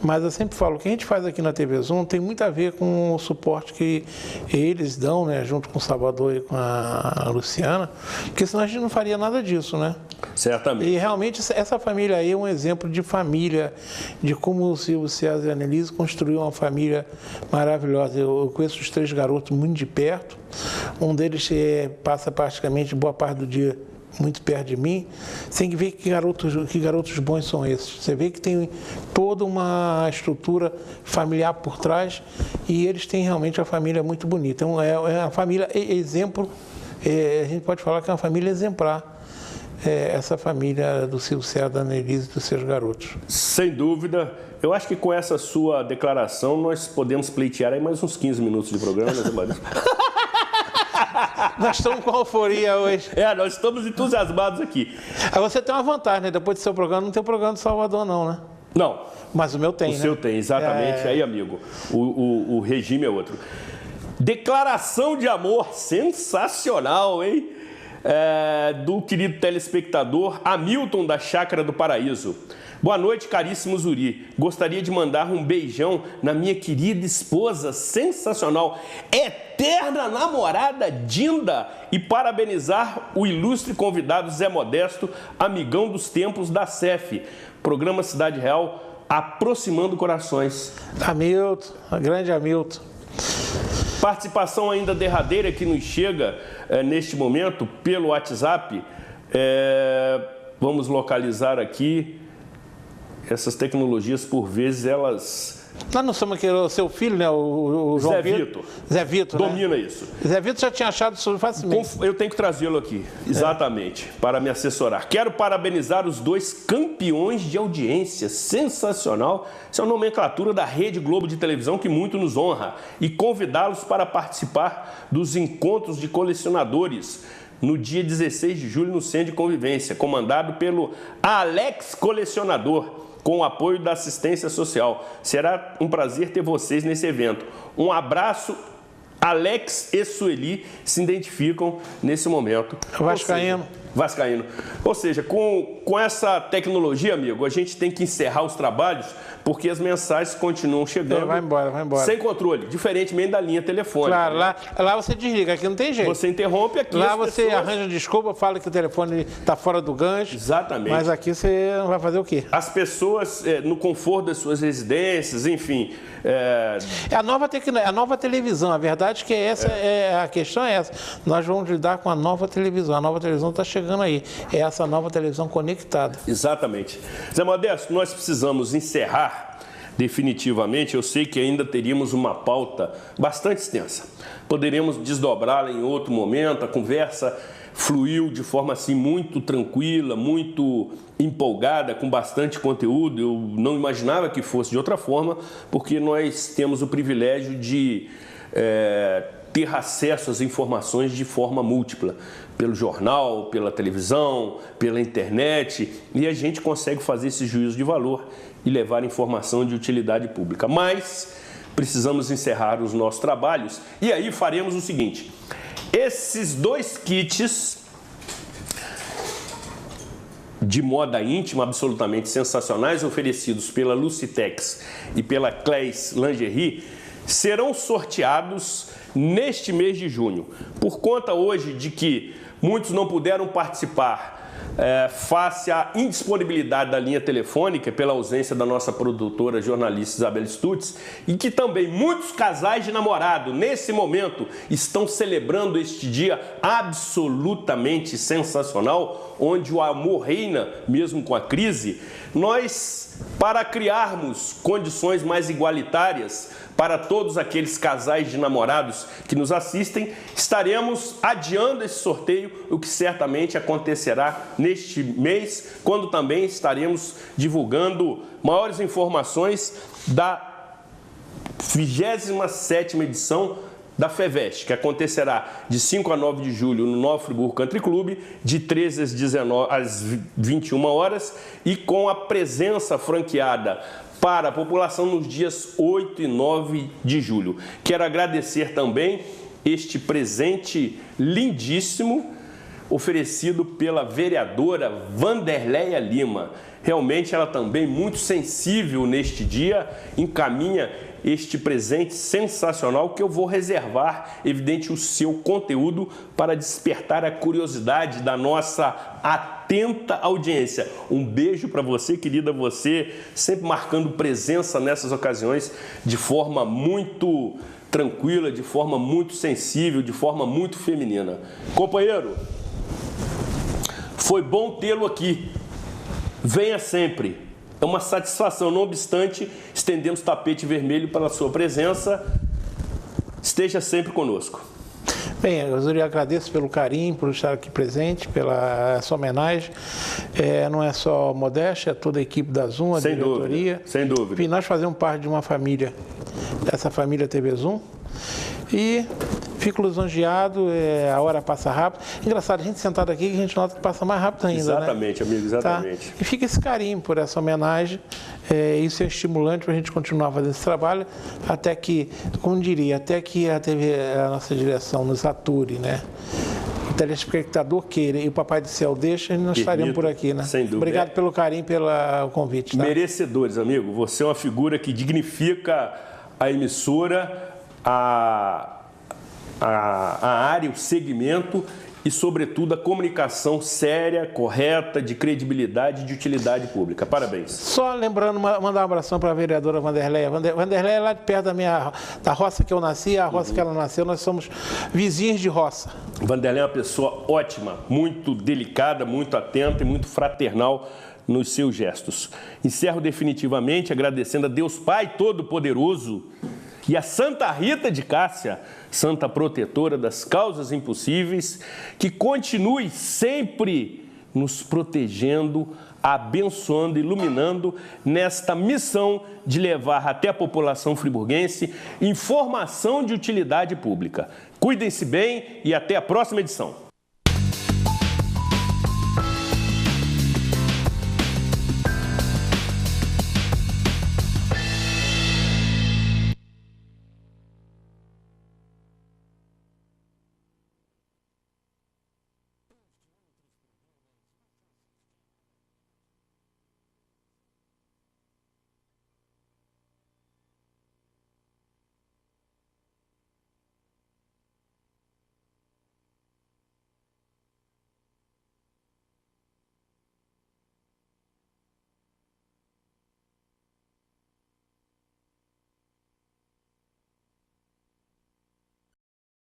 Mas eu sempre falo, o que a gente faz aqui na TV Zoom tem muito a ver com o suporte que eles dão, né? Junto com o Salvador e com a Luciana, porque senão a gente não faria nada disso, né? Certamente. E realmente essa família aí é um exemplo de família, de como o Silvio César e a Anelise construíram uma família maravilhosa. Eu conheço os três garotos muito de perto. Um deles passa praticamente boa parte do dia muito perto de mim. Você tem que ver que garotos bons são esses. Você vê que tem toda uma estrutura familiar por trás e eles têm realmente uma família muito bonita. Então, é uma família exemplo, a gente pode falar que é uma família exemplar. Essa família do Silvio César, da Anelise e dos seus garotos. Sem dúvida. Eu acho que com essa sua declaração nós podemos pleitear aí mais uns 15 minutos de programa, né, Zé? Nós estamos com euforia hoje. Nós estamos entusiasmados aqui. Você tem uma vantagem, né? Depois do seu programa, não tem o programa do Salvador, não, né? Não. Mas o meu tem, né? O seu tem, exatamente. Aí, amigo, o regime é outro. Declaração de amor sensacional, hein? Do querido telespectador Hamilton da Chácara do Paraíso. Boa noite, caríssimo Zuri. Gostaria de mandar um beijão na minha querida esposa sensacional, eterna namorada Dinda, e parabenizar o ilustre convidado Zé Modesto, amigão dos tempos da CEF, programa Cidade Real, aproximando corações. Hamilton, grande Hamilton. Participação ainda derradeira que nos chega neste momento pelo WhatsApp. Vamos localizar aqui. Essas tecnologias, por vezes, elas... Nós não somos aquele, o seu filho, né? O João Vitor. Zé Vitor, domina, né? Isso. Zé Vitor já tinha achado isso facilmente. Eu tenho que trazê-lo aqui, exatamente, para me assessorar. Quero parabenizar os dois campeões de audiência. Sensacional. Isso é uma nomenclatura da Rede Globo de televisão que muito nos honra. E convidá-los para participar dos encontros de colecionadores no dia 16 de julho no Centro de Convivência, comandado pelo Alex Colecionador, com o apoio da assistência social. Será um prazer ter vocês nesse evento. Um abraço. Alex e Sueli se identificam nesse momento. Vascaíno. Vascaíno. Ou seja, com essa tecnologia, amigo, a gente tem que encerrar os trabalhos porque as mensagens continuam chegando. Vai embora. Sem controle, diferentemente da linha telefônica. Claro, lá você desliga, aqui não tem jeito. Você interrompe aqui. Lá você arranja desculpa, fala que o telefone está fora do gancho. Exatamente. Mas aqui você vai fazer o quê? As pessoas, no conforto das suas residências, enfim. A nova televisão, a verdade é que a questão é essa. Nós vamos lidar com a nova televisão. A nova televisão está chegando aí. É essa nova televisão conectada. Exatamente. Zé Modesto, nós precisamos encerrar definitivamente, eu sei que ainda teríamos uma pauta bastante extensa. Poderíamos desdobrá-la em outro momento, a conversa fluiu de forma assim muito tranquila, muito empolgada, com bastante conteúdo. Eu não imaginava que fosse de outra forma, porque nós temos o privilégio de ter acesso às informações de forma múltipla, pelo jornal, pela televisão, pela internet, e a gente consegue fazer esse juízo de valor e levar informação de utilidade pública. Mas precisamos encerrar os nossos trabalhos e aí faremos o seguinte: esses 2 kits de moda íntima absolutamente sensacionais, oferecidos pela Lucitex e pela Claes Lingerie, serão sorteados neste mês de junho. Por conta hoje de que muitos não puderam participar face à indisponibilidade da linha telefônica pela ausência da nossa produtora jornalista Isabel Stutz, e que também muitos casais de namorado nesse momento estão celebrando este dia absolutamente sensacional, onde o amor reina mesmo com a crise. Nós, para criarmos condições mais igualitárias para todos aqueles casais de namorados que nos assistem, estaremos adiando esse sorteio, o que certamente acontecerá neste mês, quando também estaremos divulgando maiores informações da 27ª edição da FEVEST, que acontecerá de 5 a 9 de julho no Nova Friburgo Country Club, de 13 às 21 horas, e com a presença franqueada para a população nos dias 8 e 9 de julho. Quero agradecer também este presente lindíssimo oferecido pela vereadora Vanderleia Lima. Realmente ela também muito sensível neste dia, encaminha este presente sensacional que eu vou reservar, evidente, o seu conteúdo para despertar a curiosidade da nossa atenta audiência. Um beijo para você, querida, você sempre marcando presença nessas ocasiões de forma muito tranquila, de forma muito sensível, de forma muito feminina. Companheiro, foi bom tê-lo aqui. Venha sempre. É uma satisfação, não obstante, estendemos tapete vermelho para a sua presença. Esteja sempre conosco. Bem, eu agradeço pelo carinho, por estar aqui presente, pela essa homenagem. Não é só modéstia, é toda a equipe da Zoom, a diretoria. Sem dúvida. Enfim, nós fazemos parte de uma família, dessa família TV Zoom. E fico lisonjeado, a hora passa rápido. Engraçado, a gente sentado aqui, a gente nota que passa mais rápido ainda, exatamente, né? Amigo, exatamente. Tá? E fica esse carinho por essa homenagem. Isso é estimulante para a gente continuar fazendo esse trabalho, até que, como diria, até que a nossa direção nos ature, né? O telespectador queira e o Papai do Céu deixa, e nós estaremos por aqui, né? Sem dúvida. Obrigado pelo carinho, pelo convite. Tá? Merecedores, amigo. Você é uma figura que dignifica a emissora, a área, o segmento e, sobretudo, a comunicação séria, correta, de credibilidade e de utilidade pública. Parabéns. Só lembrando, mandar um abração para a vereadora Vanderleia. Vanderleia é lá de perto da roça que eu nasci, a roça que ela nasceu, nós somos vizinhos de roça. Vanderleia é uma pessoa ótima, muito delicada, muito atenta e muito fraternal nos seus gestos. Encerro definitivamente agradecendo a Deus Pai Todo-Poderoso e a Santa Rita de Cássia, Santa Protetora das Causas Impossíveis, que continue sempre nos protegendo, abençoando, iluminando nesta missão de levar até a população friburguense informação de utilidade pública. Cuidem-se bem e até a próxima edição.